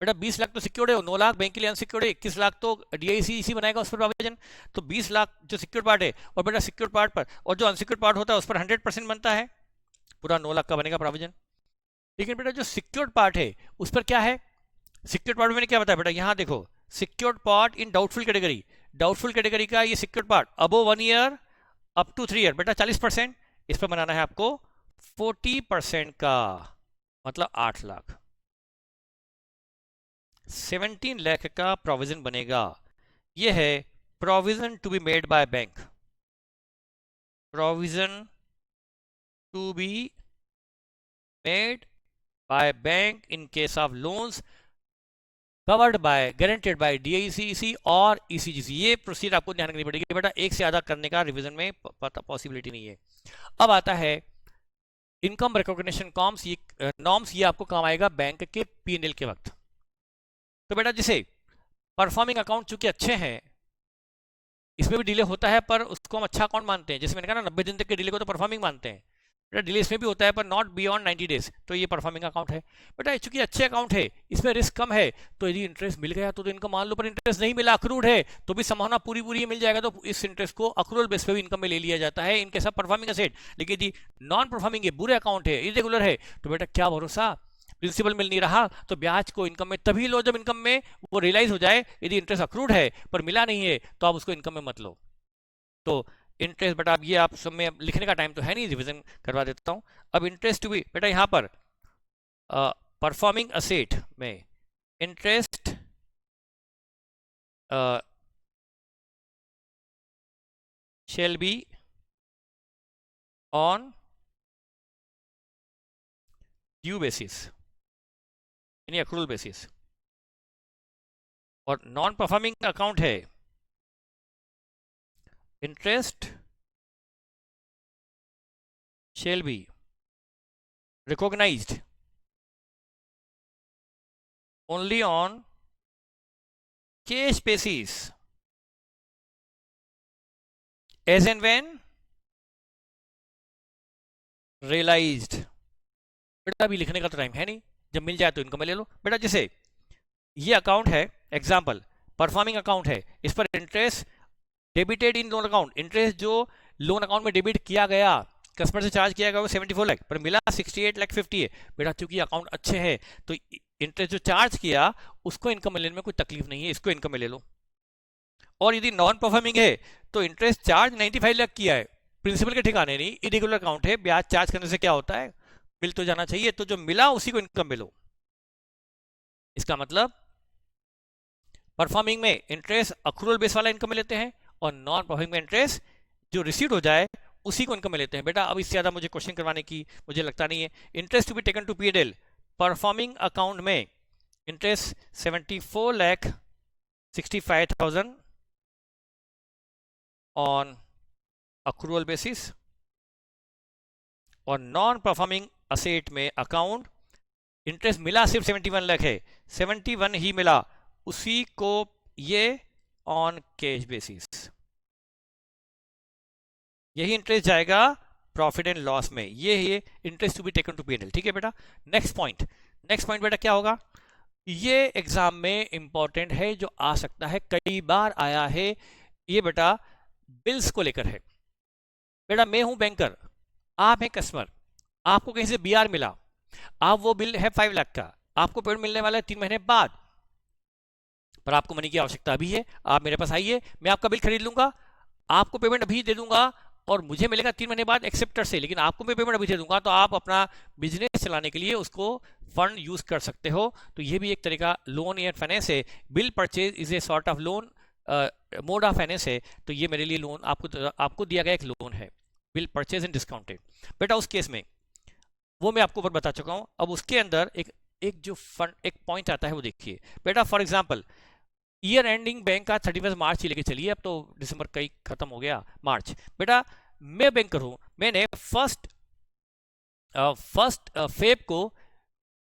बेटा 20 लाख तो सिक्योर्ड है, 9 लाख बैंक के लिए अनसिक्योर्ड है, 21 लाख तो DICGC बनाएगा उस पर प्रोविजन। तो 20 लाख जो सिक्योर्ड पार्ट है, और बेटा सिक्योर्ड पार्ट पर और जो अनसिक्योर्ड पार्ट होता है उस पर 100% बनता है, पूरा 9 लाख का बनेगा प्रोविजन। लेकिन बेटा जो सिक्योर्ड पार्ट है उस पर क्या है? सिक्योर्ड पार्ट में मैंने क्या बताया बेटा? यहां देखो, secured part in doubtful category, doubtful category का ये secured part above 1 year up to 3 year, बेटा 40%। इस पर बनाना है आपको 40% का, मतलब 8 लाख। 17 लाख का प्रोविजन बनेगा। ये है provision to be made by bank, provision to be made by bank in case of loans covered by, guaranteed by DICGC और ECGC। ये प्रोसीजर आपको ध्यान रखनी पड़ेगी बेटा, एक से ज्यादा करने का रिवीजन में पॉसिबिलिटी नहीं है। अब आता है इनकम रिकॉग्निशन नॉर्म्स। ये नॉर्म्स ये आपको काम आएगा बैंक के P&L के वक्त। तो बेटा जैसे परफॉर्मिंग अकाउंट चूंकि अच्छे हैं, इसमें भी डिले होता है पर उसको हम अच्छा अकाउंट मानते हैं। जैसे मैंने कहा ना 90 दिन तक के डिले को तो परफॉर्मिंग मानते हैं। बेटा डिले इसमें भी होता है पर नॉट बियॉन्ड 90 डेज, तो ये परफॉर्मिंग अकाउंट है। बेटा चूंकि अच्छे अकाउंट है, इसमें रिस्क कम है, तो यदि इंटरेस्ट मिल गया तो इनकम मान लो, पर इंटरेस्ट नहीं मिला, अक्रूड है, तो भी संभावना पूरी पूरी मिल जाएगा, तो इस इंटरेस्ट को अक्रूवल बेस पे भी इनकम में ले लिया जाता है, इनके सब परफॉर्मिंग एसेट। लेकिन यदि नॉन परफॉर्मिंग है, बुरे अकाउंट है, इरेगुलर है, तो बेटा क्या भरोसा, प्रिंसिपल मिल नहीं रहा, तो ब्याज को इनकम में तभी लो जब इनकम में वो रियलाइज हो जाए। यदि इंटरेस्ट अक्रूड है पर मिला नहीं है तो आप उसको इनकम में मत लो। तो इंटरेस्ट बेटा, अब ये आप सब में लिखने का टाइम तो है नहीं, रिवीजन करवा देता हूं। अब इंटरेस्ट टू बी, बेटा यहां पर परफॉर्मिंग असेट में interest shall be on due basis, यानी अक्रूवल बेसिस। और नॉन परफॉर्मिंग अकाउंट है interest shall be recognized only on cash basis as and when realized। बेटा अभी लिखने का तो टाइम है नहीं, जब मिल जाए तो इनकम में ले लो। बेटा जैसे ये अकाउंट है, एग्जांपल परफॉर्मिंग अकाउंट है, इस पर interest debited in loan account, interest जो लोन अकाउंट में डेबिट किया गया, कस्टमर से चार्ज किया गया वो 74 लाख, पर मिला 68 लाख 50 है। बेटा चूंकि अकाउंट अच्छे हैं तो इंटरेस्ट जो चार्ज किया उसको इनकम में लेने में कोई तकलीफ नहीं है, इसको इनकम में ले लो। और यदि नॉन परफॉर्मिंग है तो इंटरेस्ट चार्ज 95 लाख किया है, प्रिंसिपल के ठिकाने नहीं, इरेगुलर अकाउंट है, ब्याज चार्ज करने से क्या होता है, मिल तो जाना चाहिए, तो जो मिला उसी को इनकम में लो। इसका मतलब परफॉर्मिंग में इंटरेस्ट अक्रूवल बेस वाला इनकम में लेते हैं, और नॉन परफॉर्मिंग में इंटरेस्ट जो रिसीव हो जाए उसी को इनकम में लेते हैं। बेटा अब इससे ज्यादा मुझे क्वेश्चन करवाने की मुझे लगता नहीं है। Interest to be taken to P&L, performing account में इंटरेस्ट 74,65,000 ऑन अक्रूवल बेसिस, और नॉन परफॉर्मिंग असेट में अकाउंट, इंटरेस्ट मिला सिर्फ 71 लाख है, 71 ही मिला, उसी को ये ऑन कैश बेसिस यही इंटरेस्ट जाएगा प्रॉफिट एंड लॉस में, ये interest to be taken to P and L. ठीक है बेटा। नेक्स्ट पॉइंट बेटा क्या होगा, ये एग्जाम में इंपॉर्टेंट है, जो आ सकता है, कई बार आया है ये बेटा, बिल्स को लेकर है। बेटा मैं हूं बैंकर, आप हैं कस्टमर, आपको कहीं से बीआर मिला, आप वो बिल है 5 लाख का, आपको पेमेंट मिलने वाला है 3 महीने बाद, पर आपको मनी की आवश्यकता अभी है, आप मेरे पास आइए, मैं आपका बिल खरीद लूंगा, आपको पेमेंट अभी दे दूंगा और मुझे मिलेगा 3 महीने बाद एक्सेप्टर से, लेकिन आपको मैं पेमेंट अभी दे दूंगा, तो आप अपना बिजनेस चलाने के लिए उसको फंड यूज कर सकते हो। तो ये भी एक तरीका लोन या फाइनेंस है। Bill purchase is a sort of loan, mode of finance है, तो ये मेरे लिए लोन आपको दिया गया एक लोन है, बिल परचेज एंड डिस्काउंटेड। बेटा उस केस में वो मैं आपको ऊपर बता चुका हूं। अब उसके अंदर एक जो फंड एक पॉइंट आता है वो देखिए बेटा। For example year ending bank का 31 मार्च ही लेके चलिए, अब तो दिसंबर कई खत्म हो गया, मार्च। बेटा मैं बैंकर हूं, मैंने फर्स्ट फेब को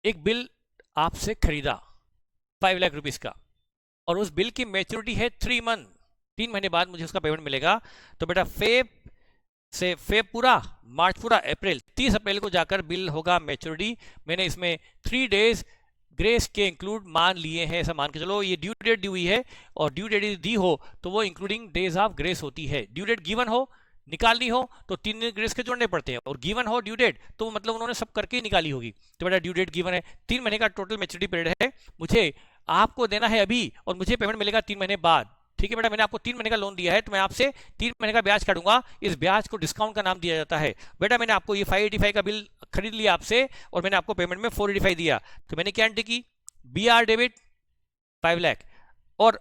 एक बिल आपसे खरीदा 5 लाख रुपीस का, और उस बिल की मैच्योरिटी है 3 मंथ, 3 महीने बाद मुझे उसका पेमेंट मिलेगा। तो बेटा फेब पूरा, मार्च पूरा, अप्रैल 30 अप्रैल को जाकर बिल होगा मैच्योरिटी। मैंने इसमें 3 डेज ग्रेस के इंक्लूड मान लिए हैं, ऐसा मान के चलो ये ड्यू डेट दी हुई है, और ड्यू डेट दी हो तो वो इंक्लूडिंग डेज ऑफ ग्रेस होती है। ड्यू डेट गिवन हो, निकालनी हो तो 3 दिन ग्रेस के जोड़ने पड़ते हैं, और गिवन हो ड्यू डेट तो मतलब उन्होंने सब करके ही निकाली होगी। तो बेटा ड्यू डेट गिवन है, 3 महीने का टोटल मैच्योरिटी पीरियड है, मुझे आपको देना है अभी और मुझे पेमेंट मिलेगा 3 महीने बाद। ठीक है बेटा, मैंने आपको 3 महीने का लोन दिया है, तो मैं आपसे 3 महीने का ब्याज काटूंगा, इस ब्याज को डिस्काउंट का नाम दिया जाता है। बेटा मैंने आपको ये 585 का बिल खरीद लिया आपसे, और मैंने आपको पेमेंट में 485 दिया, तो मैंने क्या एंट्री की, बीआर डेबिट 5 लाख, और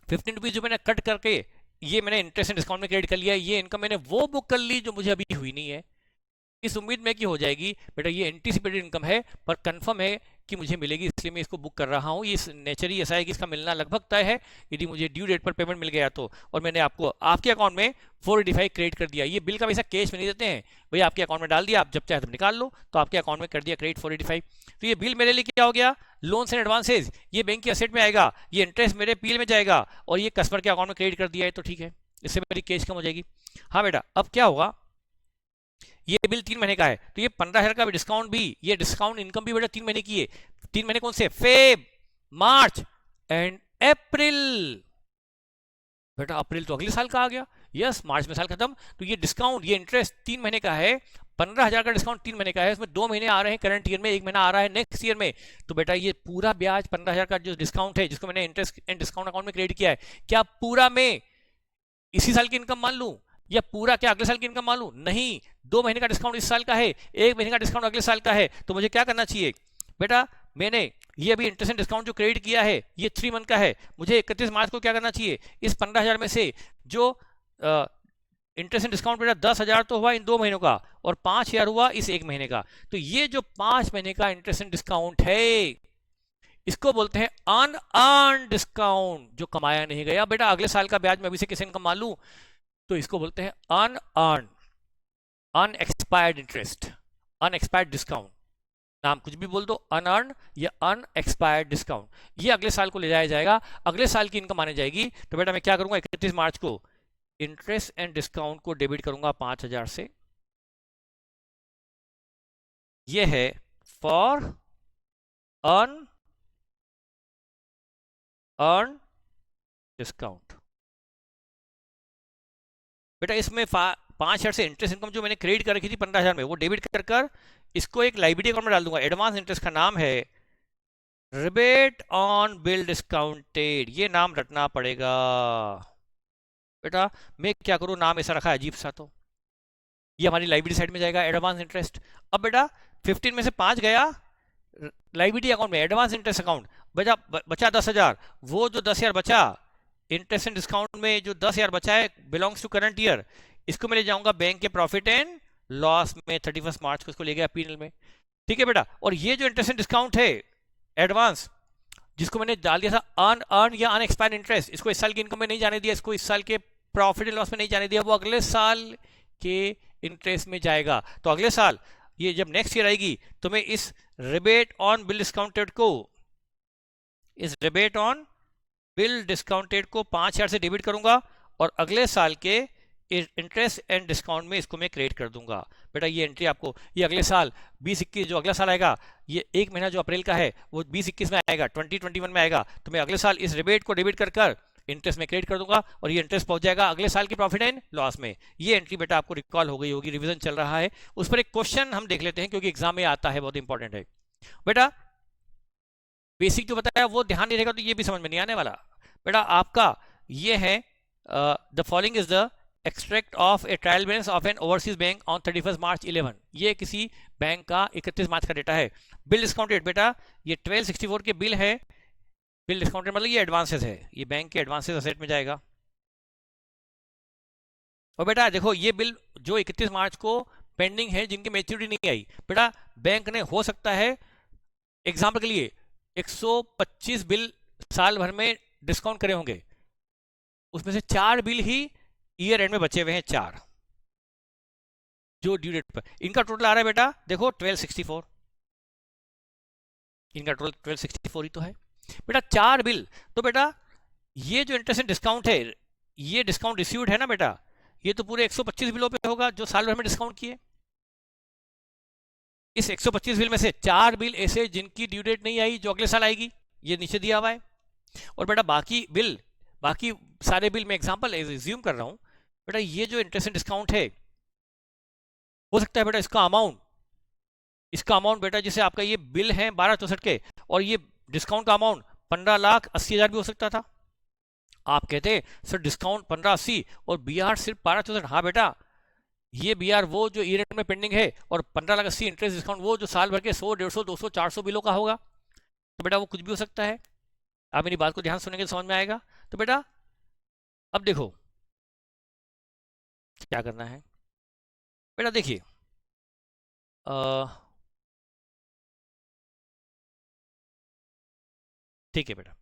15 रुपीज जो मैंने कट करके ये मैंने इंटरेस्ट एंड डिस्काउंट में क्रेडिट कर लिया, ये इनकम मैंने वो बुक कर ली जो मुझे अभी हुई नहीं है, इस उम्मीद में कि हो जाएगी। बेटा ये एंटीसिपेटेड इनकम है, पर कंफर्म है कि मुझे मिलेगी, इसलिए मैं इसको बुक कर रहा हूँ। ये नेचर ही ऐसा है कि इसका मिलना लगभग तय है, यदि मुझे ड्यू डेट पर पेमेंट मिल गया तो। और मैंने आपको आपके अकाउंट में 485 क्रेडिट कर दिया। ये बिल का पैसा कैश में नहीं देते हैं भैया, आपके अकाउंट में डाल दिया, आप जब चाहे तब निकाल लो, तो आपके अकाउंट में कर दिया क्रेडिट 485। तो ये बिल मेरे लिए क्या हो गया, लोन्स एंड एडवांसेज, ये बैंक की असेट में आएगा, ये इंटरेस्ट मेरे पीएल में जाएगा, और ये कस्टमर के अकाउंट में क्रेडिट कर दिया है, तो ठीक है, इससे मेरी कैश कम हो जाएगी। हाँ बेटा अब क्या होगा, ये बिल 3 महीने का है, तो ये 15,000 का भी डिस्काउंट भी, ये डिस्काउंट इनकम भी बेटा 3 महीने की है। 3 महीने कौन से, फेब, मार्च एंड अप्रैल। बेटा अप्रैल तो अगले साल का आ गया, यस, मार्च में साल खत्म, तो ये डिस्काउंट, ये इंटरेस्ट 3 महीने का है, 15,000 का डिस्काउंट 3 महीने का है, उसमें 2 महीने आ रहे हैं करंट ईयर में, 1 महीना आ रहा है नेक्स्ट ईयर में। तो बेटा ये पूरा ब्याज 15,000 का जो डिस्काउंट है, जिसको मैंने इंटरेस्ट एंड डिस्काउंट अकाउंट में क्रेडिट किया है, क्या पूरा में इसी साल की इनकम मान लूं, या पूरा क्या अगले साल की इनकम मान लूं? नहीं, 2 महीने का डिस्काउंट इस साल का है, 1 महीने का डिस्काउंट अगले साल का है। तो मुझे क्या करना चाहिए बेटा, मैंने ये अभी इंटरेस्ट डिस्काउंट जो क्रेडिट किया है ये 3 मंथ का है, मुझे 31 मार्च को क्या करना चाहिए, इस 15,000 में से जो इंटरेस्ट डिस्काउंट बेटा 10,000 तो हुआ इन 2 महीनों का, और 5,000 हुआ इस 1 महीने का। तो ये जो 5 महीने का इंटरेस्ट डिस्काउंट है, इसको बोलते हैं अनअर्न्ड डिस्काउंट, जो कमाया नहीं गया। बेटा अगले साल का ब्याज मैं अभी से किसी इनकम मान लूं, तो इसको बोलते हैं unearned, unexpired interest, unexpired discount, नाम कुछ भी बोल दो, अनअर्न्ड या अनएक्सपायर्ड डिस्काउंट। ये अगले साल को ले जाया जाएगा, अगले साल की इनकम माने जाएगी। तो बेटा मैं क्या करूंगा, 31 मार्च को इंटरेस्ट एंड डिस्काउंट को डेबिट करूंगा 5,000 से। ये है फॉर अनअर्न्ड डिस्काउंट। बेटा इसमें 5,000 से इंटरेस्ट इनकम जो मैंने क्रेडिट कर रखी थी 15,000 में, वो डेबिट कर इसको एक लाइबिलिटी अकाउंट में डाल दूंगा। एडवांस इंटरेस्ट का नाम है रिबेट ऑन बिल डिस्काउंटेड, ये नाम रटना पड़ेगा। बेटा मैं क्या करूं, नाम ऐसा रखा है अजीब सा, तो ये हमारी लाइबिलिटी साइड में जाएगा, एडवांस इंटरेस्ट। अब बेटा 15 में से 5 गया लाइबिलिटी अकाउंट में, एडवांस इंटरेस्ट अकाउंट, बचा 10,000, वो जो 10,000 बचा इंटरेस्ट एंड डिस्काउंट में, जो 10,000 बचा है बिलोंग्स टू करंट ईयर, इसको मैं ले जाऊंगा बैंक के प्रॉफिट एंड लॉस में, 31 मार्च को इसको ले गया पीएनएल में। ठीक है बेटा, और ये जो इंटरेस्ट एंड डिस्काउंट है एडवांस, जिसको मैंने डाल दिया था अनअर्न्ड या अनएक्सपायर्ड इंटरेस्ट, इसको इस साल की इनकम में नहीं जाने दिया, इसको इस साल के प्रॉफिट एंड लॉस में नहीं जाने दिया, वो अगले साल के इंटरेस्ट में जाएगा। तो अगले साल ये जब नेक्स्ट ईयर आएगी तो मैं इस रिबेट ऑन बिल डिस्काउंटेड को, इस रिबेट ऑन बिल डिस्काउंटेड को 5,000 से डेबिट करूंगा और अगले साल के इंटरेस्ट एंड डिस्काउंट में इसको मैं क्रिएट कर दूंगा। बेटा ये एंट्री आपको, ये अगले साल 20-21 जो अगला साल आएगा, ये एक महीना जो अप्रैल का है वो 20-21 में आएगा, 2021 में आएगा, तो मैं अगले साल इस रिबेट को डेबिट कर कर इंटरेस्ट में क्रिएट कर दूंगा और ये इंटरेस्ट पहुंच जाएगा अगले साल की प्रॉफिट एंड लॉस में। ये एंट्री बेटा आपको रिकॉल हो गई होगी, रिवीजन चल रहा है। उस पर एक क्वेश्चन हम देख लेते हैं क्योंकि एग्जाम में आता है, बहुत इंपॉर्टेंट है बेटा। बेसिक जो बताया वो ध्यान नहीं रहेगा तो ये भी समझ में नहीं आने वाला। बेटा आपका ये है the following is the extract of A trial balance of N overseas bank on 31 मार्च 11। ये किसी बैंक का 31 मार्च का डेटा है। बिल डिस्काउंटेड बेटा ये 1264 के बिल है। बिल डिस्काउंटेड मतलब ये एडवांसेस है, ये बैंक के एडवांसेस असेट में जाएगा। और बेटा देखो ये बिल जो 31 मार्च को पेंडिंग है, जिनकी मैच्योरिटी नहीं आई, बेटा बैंक ने हो सकता है एग्जाम्पल के लिए 125 बिल साल भर में डिस्काउंट करे होंगे, उसमें से 4 बिल ही ईयर एंड में बचे हुए हैं, 4 जो ड्यू डेट पर। इनका टोटल आ रहा है बेटा देखो 1264, इनका टोटल 1264 ही तो है बेटा, 4 बिल। तो बेटा ये जो इंटरेस्ट डिस्काउंट है, ये डिस्काउंट रिसीव्ड है ना बेटा, ये तो पूरे 125 बिलों पे होगा जो साल भर में डिस्काउंट किए। इस 125 बिल में से 4 बिल ऐसे जिनकी ड्यू डेट नहीं आई, जो अगले साल आएगी, ये नीचे दिया हुआ है। और बेटा बाकी बिल, बाकी सारे बिल मैं एग्जांपल एज्यूम कर रहा हूं बेटा, ये जो इंटरेस्ट डिस्काउंट है हो सकता है बेटा इसका अमाउंट बेटा जैसे आपका ये बिल है 1264 के और ये डिस्काउंट का अमाउंट 15,80,000 भी हो सकता था। आप कहते सर डिस्काउंट 1580 और BR सिर्फ 1264। हाँ बेटा ये BR वो जो ईयर एंड में पेंडिंग है और 15,80,000 इंटरेस्ट डिस्काउंट वो जो साल भर के 100, 150, 200, 400 बिलों का होगा। तो बेटा वो कुछ भी हो सकता है। आप मेरी बात को ध्यान सुनेंगे तो समझ में आएगा। तो बेटा अब देखो क्या करना है बेटा, देखिए ठीक है बेटा,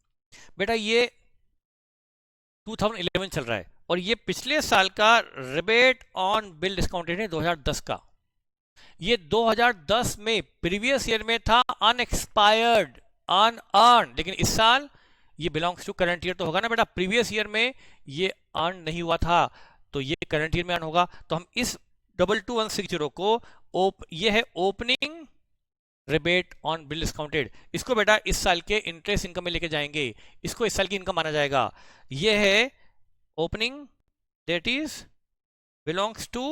बेटा ये 2011 चल रहा है और ये पिछले साल का रिबेट ऑन बिल डिस्काउंटेड है 2010 का। ये 2010 में प्रीवियस ईयर में था अनएक्सपायर्ड अनअर्न, लेकिन इस साल ये बिलोंग्स टू करंट ईयर तो होगा ना बेटा। प्रीवियस ईयर में ये अर्न नहीं हुआ था तो ये करंट ईयर में अर्न होगा। तो हम इस 22160 को ये है opening rebate on bill discounted, इसको बेटा इस साल के इंटरेस्ट इनकम में लेके जाएंगे, इसको इस साल की इनकम माना जाएगा। ये है opening that is belongs to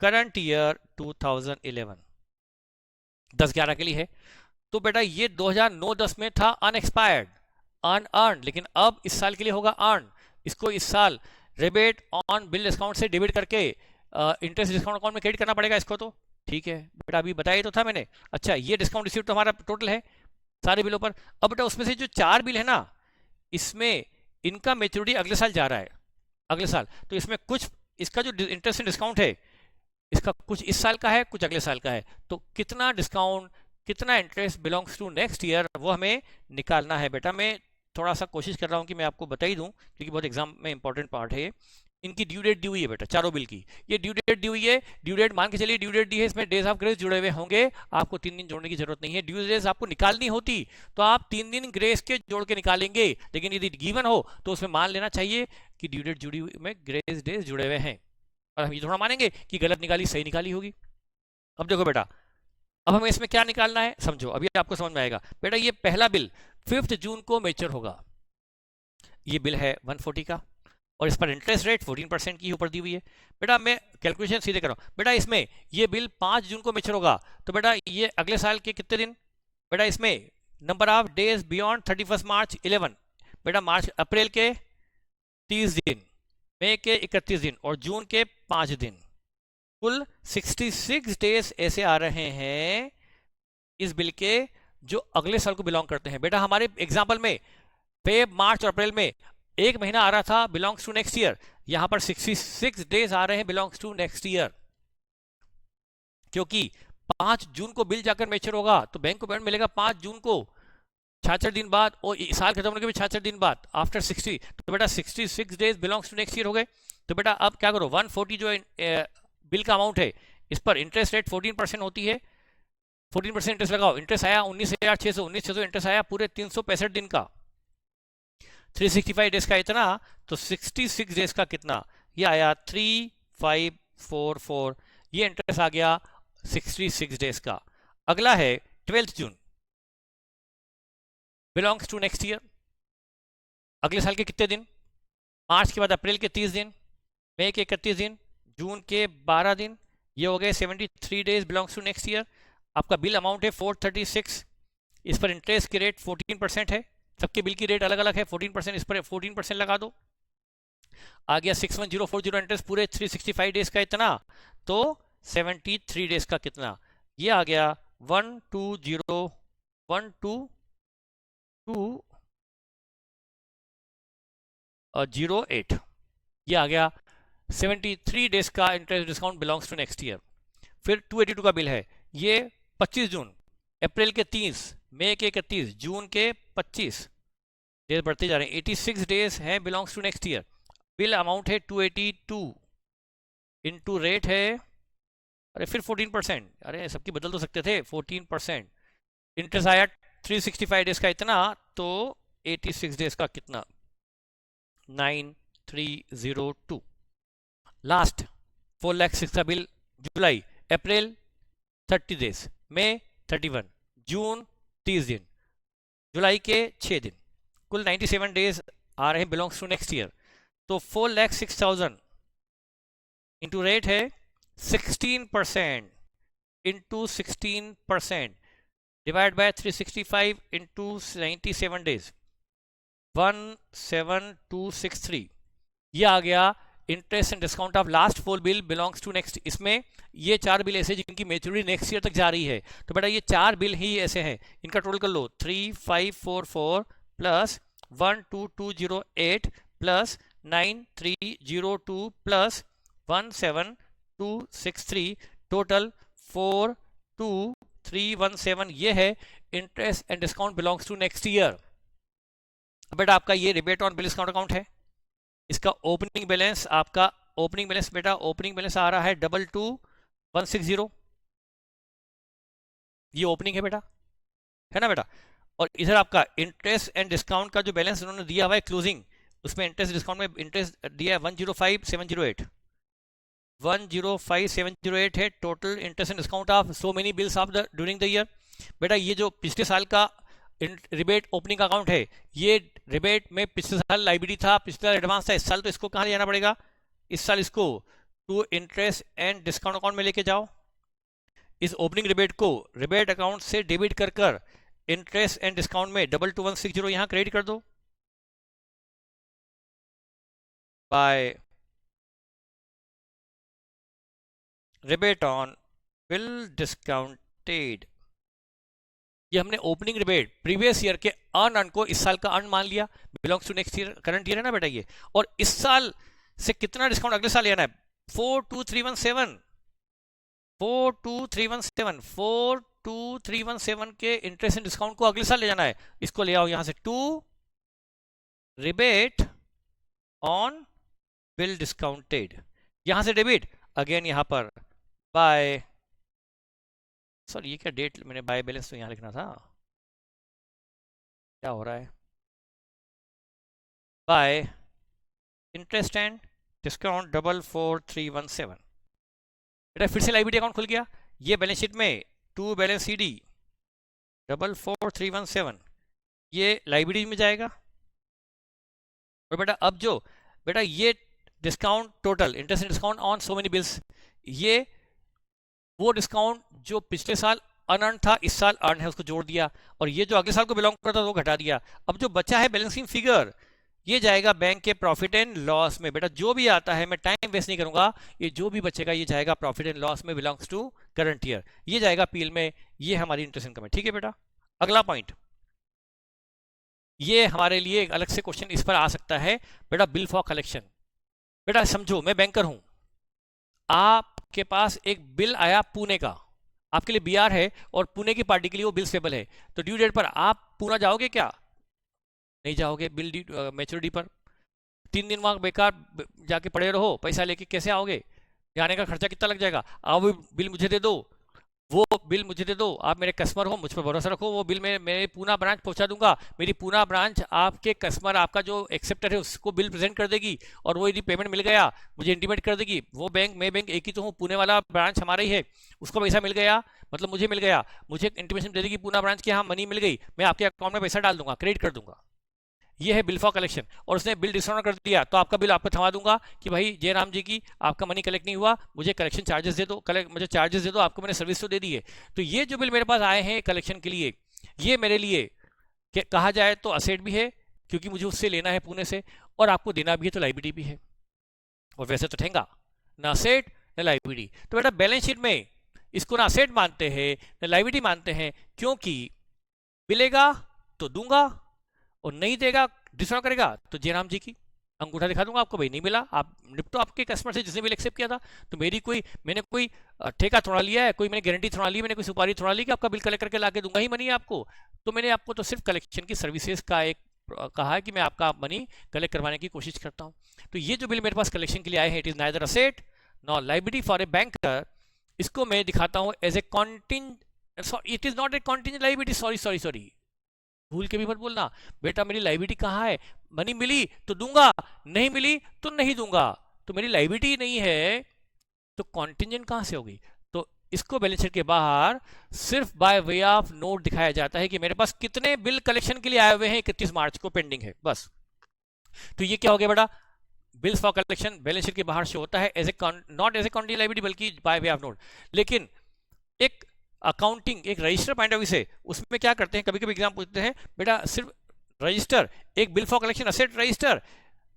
current year 2011, 10-11 के लिए है। तो बेटा ये 2009-10 में था अनएक्सपायर्ड अनअर्न, लेकिन अब इस साल के लिए होगा अर्न। इसको इस साल रिबेट ऑन बिल डिस्काउंट से डेबिट करके इंटरेस्ट डिस्काउंट अकाउंट में क्रेडिट करना पड़ेगा इसको। तो ठीक है बेटा, अभी बताया तो था मैंने। अच्छा ये डिस्काउंट रिसीव तो हमारा टोटल है सारे बिलों पर। अब बेटा उसमें से जो 4 बिल है ना, इसमें इनका मेच्योरिटी अगले साल जा रहा है, अगले साल। तो इसमें कुछ इसका जो इंटरेस्ट डिस्काउंट है इसका कुछ इस साल का है, कुछ अगले साल का है। तो कितना डिस्काउंट कितना interest belongs to next year वो हमें निकालना है बेटा। मैं थोड़ा सा कोशिश कर रहा हूँ कि मैं आपको बता ही दूँ क्योंकि बहुत एग्जाम में इंपॉर्टेंट पार्ट है। इनकी ड्यू डेट दी हुई है बेटा, चारों बिल की ये ड्यू डेट दी हुई है। ड्यू डेट मान के चलिए ड्यू डेट दी है, इसमें डेज ऑफ ग्रेस जुड़े हुए होंगे, आपको 3 दिन जोड़ने की जरूरत नहीं है। ड्यू डेज आपको निकालनी होती तो आप 3 दिन ग्रेस के जोड़ के निकालेंगे, लेकिन यदि गिवन हो तो उसमें मान लेना चाहिए कि ड्यू डेट जुड़ी हुई में ग्रेस डेज जुड़े हुए हैं, और हम ये थोड़ा मानेंगे कि गलत निकाली सही निकाली होगी। अब देखो बेटा, अब हमें इसमें क्या निकालना है समझो, अभी आपको समझ में आएगा। बेटा ये पहला बिल 5 जून को मैच्योर होगा, ये बिल है 140 का और इस पर इंटरेस्ट रेट 14% की ऊपर दी हुई है। बेटा मैं कैलकुलेशन सीधे कर रहा हूँ बेटा, इसमें ये बिल 5 जून को मैच्योर होगा तो बेटा ये अगले साल के कितने दिन बेटा, इसमें नंबर ऑफ डेज बियॉन्ड 31 मार्च 11 बेटा, मार्च अप्रैल के 30 दिन, मई के 31 दिन और जून के 5 दिन, कुल 66 डेज ऐसे आ रहे हैं इस बिल के जो अगले साल को बिलोंग करते हैं। बेटा हमारे एग्जाम्पल में फेब मार्च और अप्रैल में एक महीना आ रहा था बिलोंग्स टू नेक्स्ट ईयर, यहां पर 66 डेज आ रहे हैं बिलोंग्स टू नेक्स्ट ईयर, क्योंकि 5 जून को बिल जाकर मैच्योर होगा तो बैंक को पेमेंट मिलेगा 5 जून को, 66 दिन बाद, और साल खत्म होने के भी 66 दिन बाद आफ्टर 60। तो बेटा 66 days belongs to next year हो गए। तो बेटा अब क्या करो, 140 जो बिल का अमाउंट है, इस पर इंटरेस्ट रेट 14% होती है, 14% इंटरेस्ट लगाओ, इंटरेस्ट आया 19,600 इंटरेस्ट आया पूरे 365 दिन का, 365 डेज का इतना, तो 66 डेज का कितना, ये आया 3544, ये इंटरेस्ट आ गया 66 डेज का। अगला है 12 जून, बिलोंग्स टू नेक्स्ट ईयर, अगले साल के कितने दिन, मार्च के बाद अप्रैल के 30 दिन, मई के 31 दिन, जून के 12 दिन, ये हो गए 73 days, belongs to next year. आपका बिल अमाउंट है 436, इस पर इंटरेस्ट की रेट 14% है, सबके बिल की रेट अलग अलग है, 14%, इस पर 14% लगा दो, आ गया 61040 इंटरेस्ट पूरे 365 डेज का इतना, तो 73 डेज का कितना, ये आ गया 120,122,08, ये आ गया 73 डेज का interest discount belongs to next year. फिर 282 का बिल है, ये 25 जून, अप्रैल के 30, मई के 31, जून के 25 डेज बढ़ते जा रहे हैं, 86 डेज हैं, belongs to next year. Bill amount है 282, इनटू रेट है, अरे फिर 14%, अरे सबकी बदल तो सकते थे, 14%, इंटरेस्ट आया 365 डेज का इतना, तो 86 डेज का कितना, 9302। लास्ट 4,06,000 का बिल जुलाई, अप्रैल 30 डेज, मई 31, जून 30 दिन, जुलाई के 6 दिन, कुल 97 डेज आ रहे हैं, बिलोंग्स टू नेक्स्ट ईयर। तो 4,06,000 इंटू रेट है 16%, into 16% divide by 365 into 97 days, 17263, ये आ गया interest and discount of last 4 bill belongs to next. इसमें ये 4 बिल ऐसे जिनकी मेच्योरिटी नेक्स्ट ईयर तक जा रही है, तो बेटा ये 4 बिल ही ऐसे हैं, इनका टोटल कर लो, 3544 प्लस 12208 प्लस 9302 प्लस 17263, टोटल 42317, ये है interest and discount belongs to next year. बेटा आपका ये rebate on bill discount account है, इसका ओपनिंग बैलेंस, आपका ओपनिंग बैलेंस बेटा, ओपनिंग बैलेंस आ रहा है 222160, ये ओपनिंग है बेटा, है ना बेटा। और इधर आपका इंटरेस्ट एंड डिस्काउंट का जो बैलेंस उन्होंने दिया हुआ है क्लोजिंग, उसमें इंटरेस्ट डिस्काउंट में इंटरेस्ट दिया है 105,708, 105,708 है total interest and discount of so many bills of the during the year. बेटा ये जो पिछले साल का रिबेट ओपनिंग अकाउंट है, ये रिबेट में पिछले साल लाइबिलिटी था, पिछले साल एडवांस था, इस साल तो इसको कहाँ ले जाना पड़ेगा, इस साल इसको to interest and discount account में लेके जाओ, इस ओपनिंग रिबेट को रिबेट अकाउंट से डेबिट कर कर इंटरेस्ट एंड डिस्काउंट में 22160 यहां क्रेडिट कर दो, by rebate on bill discounted. ये हमने ओपनिंग रिबेट प्रीवियस ईयर के अर्न को इस साल का अर्न मान लिया, belongs to next year, current year है ना बेटा ये, और इस साल से कितना डिस्काउंट अगले साल लेना है, 42317, 42317, 42317 के इंटरेस्ट एंड डिस्काउंट को अगले साल ले जाना है, इसको ले आओ यहां से, to rebate on bill discounted, यहां से डेबिट, अगेन यहां पर बाय, सर ये क्या डेट, मैंने बाय बैलेंस तो यहां लिखना था, क्या हो रहा है, बाय इंटरेस्ट एंड डिस्काउंट 44317, बेटा फिर से लाइबिलिटी अकाउंट खुल गया, ये बैलेंस शीट में टू बैलेंस सीडी 44317, ये लाइबिलिटी में जाएगा, और बेटा अब जो बेटा ये discount total interest and discount on so many bills, ये वो डिस्काउंट जो पिछले साल अनअर्न था इस साल अर्न है उसको जोड़ दिया, और ये जो अगले साल को बिलोंग करता था वो घटा दिया। अब जो बचा है बैलेंसिंग फिगर, ये जाएगा बैंक के प्रॉफिट एंड लॉस में। बेटा जो भी आता है, मैं टाइम वेस्ट नहीं करूंगा, ये जो भी बचेगा ये जाएगा प्रॉफिट एंड लॉस में, बिलोंग्स टू करंट ईयर, ये जाएगा पीएल में, ये हमारी इंटरेस्ट इनकम है। ठीक है बेटा, अगला पॉइंट, ये हमारे लिए एक अलग से क्वेश्चन इस पर आ सकता है बेटा, बिल फॉर कलेक्शन। बेटा समझो मैं बैंकर हूं, आपके पास एक बिल आया पुणे का, आपके लिए बीआर है और पुणे की पार्टी के लिए वो बिल पेबल है, तो ड्यू डेट पर आप पूरा जाओगे क्या? नहीं जाओगे, बिल मैच्योरिटी पर 3 दिन वहां बेकार जाके पड़े रहो, पैसा लेके कैसे आओगे? जाने का खर्चा कितना लग जाएगा, आप वो बिल मुझे दे दो, वो बिल मुझे दे दो, आप मेरे कस्टमर हो, मुझ पर भरोसा रखो, वो बिल मेरे पूना ब्रांच पहुंचा दूंगा, मेरी पूना ब्रांच आपके कस्टमर, आपका जो एक्सेप्टर है उसको बिल प्रेजेंट कर देगी, और वो यदि पेमेंट मिल गया मुझे इंटीमेट कर देगी, वो बैंक मैं बैंक एक ही तो हूँ, पुणे वाला ब्रांच हमारा ही है, उसको पैसा मिल गया मतलब मुझे मिल गया, मुझे इंटीमेशन दे देगी पूना ब्रांच की हाँ मनी मिल गई, मैं आपके अकाउंट में पैसा डाल दूंगा, क्रेडिट कर दूंगा। ये है बिल फॉर कलेक्शन। और उसने बिल डिसऑनर कर दिया तो आपका बिल आपको थमा दूंगा कि भाई जयराम जी की आपका मनी कलेक्ट नहीं हुआ, मुझे कलेक्शन चार्जेस दे दो, मुझे चार्जेस दे दो, आपको मैंने सर्विस तो दे दी है। तो ये जो बिल मेरे पास आए हैं कलेक्शन के लिए, ये मेरे लिए कहा जाए तो असेट भी है क्योंकि मुझे उससे लेना है पुणे से, और आपको देना भी है तो लाइबिलिटी भी है। और वैसे तो ठेंगा ना असेट ना लाइबिलिटी, तो बेटा बैलेंस शीट में इसको ना असेट मानते हैं ना लाइबिलिटी मानते हैं, क्योंकि मिलेगा तो दूंगा और नहीं देगा डिसऑनर करेगा तो जयराम जी की अंगूठा दिखा दूंगा आपको, भाई नहीं मिला, आप निपटो आपके कस्टमर से जिसने बिल एक्सेप्ट किया था। तो मैंने कोई ठेका थोड़ा लिया है, कोई मैंने गारंटी थोड़ा ली, मैंने कोई सुपारी थोड़ा ली कि आपका बिल कलेक्ट करके लाके दूंगा ही मनी आपको। तो मैंने आपको तो सिर्फ कलेक्शन की सर्विसेज का एक कहा है कि मैं आपका मनी कलेक्ट करवाने की कोशिश करता हूँ। तो ये जो बिल मेरे पास कलेक्शन के लिए आए हैं, it is neither asset nor liability for a banker. इसको मैं दिखाता हूँ as a contingent, it is not a contingent liability, sorry sorry sorry, भूल के भी मत बोलना बेटा, मेरी लाइबिलिटी कहाँ है, मनी मिली तो दूंगा, नहीं मिली तो नहीं दूंगा, तो मेरी लाइबिलिटी नहीं है तो कॉन्टिंजेंट कहां से होगी। तो इसको बैलेंस शीट के बाहर सिर्फ बाय वे ऑफ नोट दिखाया जाता है कि मेरे पास कितने बिल कलेक्शन के लिए आए हुए हैं 31 मार्च को पेंडिंग है, बस। तो ये क्या हो गया बेटा, bills for collection balance sheet के बाहर शो होता है as a not as a contingent liability बल्कि बाय वे ऑफ नोट। लेकिन एक अकाउंटिंग एक रजिस्टर पॉइंट ऑफ व्यू से उसमें क्या करते हैं, कभी कभी एग्जाम पूछते हैं बेटा सिर्फ रजिस्टर, एक bill for collection asset register,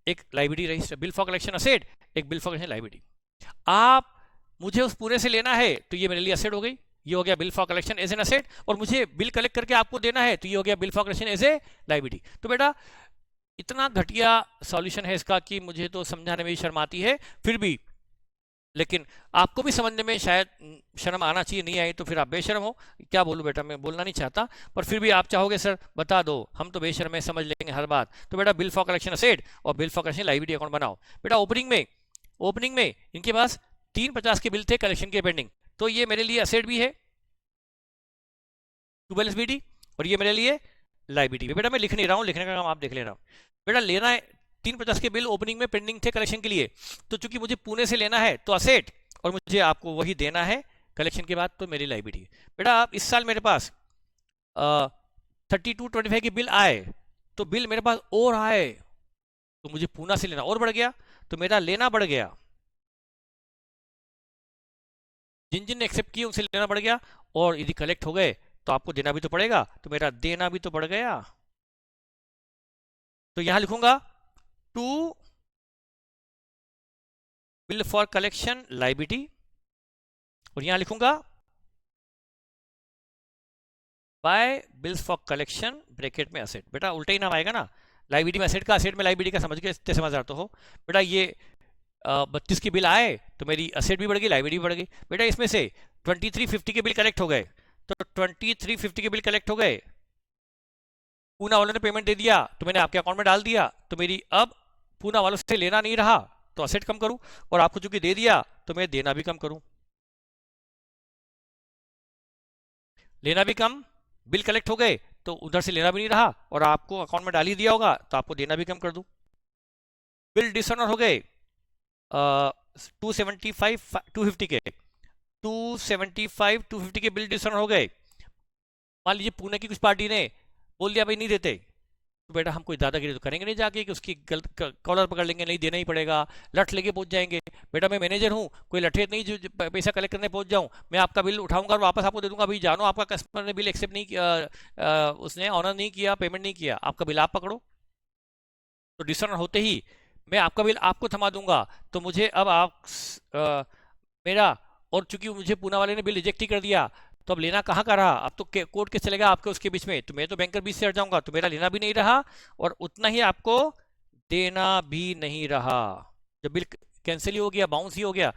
एक liability register, bill for collection asset, एक बिल फॉर कलेक्शन लाइबिलिटी। आप मुझे उस पूरे से लेना है तो ये मेरे लिए असेट हो गई, ये हो गया bill for collection as an asset, और मुझे बिल कलेक्ट करके आपको देना है तो ये हो गया bill for collection as a liability. तो बेटा इतना घटिया सॉल्यूशन है इसका कि मुझे तो समझाने में भी शर्म आती है, फिर भी लेकिन आपको भी समझने में शायद शर्म आना चाहिए, नहीं आई तो फिर आप बेशर्म हो, क्या बोलूं बेटा, मैं बोलना नहीं चाहता, पर फिर भी आप चाहोगे सर बता दो, हम तो बेशर्म है, समझ लेंगे हर बात। तो बेटा बिल फॉर कलेक्शन असेट और bill for collection liability account बनाओ। बेटा ओपनिंग में इनके पास 350 के बिल थे कलेक्शन के पेंडिंग, तो ये मेरे लिए असेट भी है टू बैलेंस बीडी, और ये मेरे लिए लाइबिलिटी भी। बेटा मैं लिख नहीं रहा हूँ, लिखने का काम आप देख लेना। बेटा लेना है 350 के बिल ओपनिंग में पेंडिंग थे कलेक्शन के लिए, तो चूंकि मुझे पुणे से लेना है तो असेट, और मुझे आपको वही देना है कलेक्शन के बाद, तो मेरी लाइबिलिटी। बेटा आप इस साल मेरे पास 3225 के बिल आए, तो बिल मेरे पास और आए तो मुझे पूना से लेना और बढ़ गया, तो मेरा लेना बढ़ गया, जिन जिन ने एक्सेप्ट किए उनसे लेना बढ़ गया, और यदि कलेक्ट हो गए तो आपको देना भी तो पड़ेगा, तो मेरा देना भी तो बढ़ गया। तो यहां लिखूंगा to bill for collection liability, और यहां लिखूंगा by bills for collection bracket में असेट। बेटा उल्टा ही नाम आएगा ना, लाइबिलिटी में असेट का, असेट में लाइबिलिटी का, समझ के इतने समझदार तो हो। बेटा ये 32 के बिल आए तो मेरी असेट भी बढ़ गई, लाइबिलिटी भी बढ़ गई। बेटा इसमें से 2350 के बिल कलेक्ट हो गए, तो 2350 के बिल कलेक्ट हो गए, पूना वालों ने पेमेंट दे दिया तो मैंने आपके अकाउंट में डाल दिया, तो मेरी अब पूना वालों से लेना नहीं रहा तो असेट कम करूं, और आपको चूंकि दे दिया तो मैं देना भी कम करूं, लेना भी कम, बिल कलेक्ट हो गए तो उधर से लेना भी नहीं रहा, और आपको अकाउंट में डाल ही दिया होगा तो आपको देना भी कम कर दूं। बिल डिसऑनर हो गए 275 250 के 275 250 के बिल डिसऑनर हो गए। मान लीजिए पुणे की कुछ पार्टी ने बोल दिया भाई नहीं देते, तो बेटा हम कोई दादागिरी तो करेंगे नहीं जाके कि उसकी गलत कॉलर पकड़ लेंगे, नहीं देना ही पड़ेगा, लठ लेके पहुंच जाएंगे। बेटा मैं मैनेजर हूँ, कोई लठे नहीं जो पैसा कलेक्ट करने पहुंच जाऊँ, मैं आपका बिल उठाऊंगा और वापस आपको दे दूंगा, भाई जानो आपका कस्टमर ने बिल एक्सेप्ट नहीं किया, उसने ऑनर नहीं किया, पेमेंट नहीं किया, आपका बिल आप पकड़ो। तो डिसऑनर होते ही मैं आपका बिल आपको थमा दूंगा, तो मुझे अब आप मेरा, और चूंकि मुझे पूना वाले ने बिल रिजेक्ट ही कर दिया, तो अब लेना कहाँ का रहा, अब तो कोर्ट केस चलेगा आपके उसके बीच में, तो मैं तो बैंकर बीच से हट जाऊंगा, तो मेरा लेना भी नहीं रहा और उतना ही आपको देना भी नहीं रहा। जब बिल कैंसिल ही हो गया, बाउंस ही हो गया,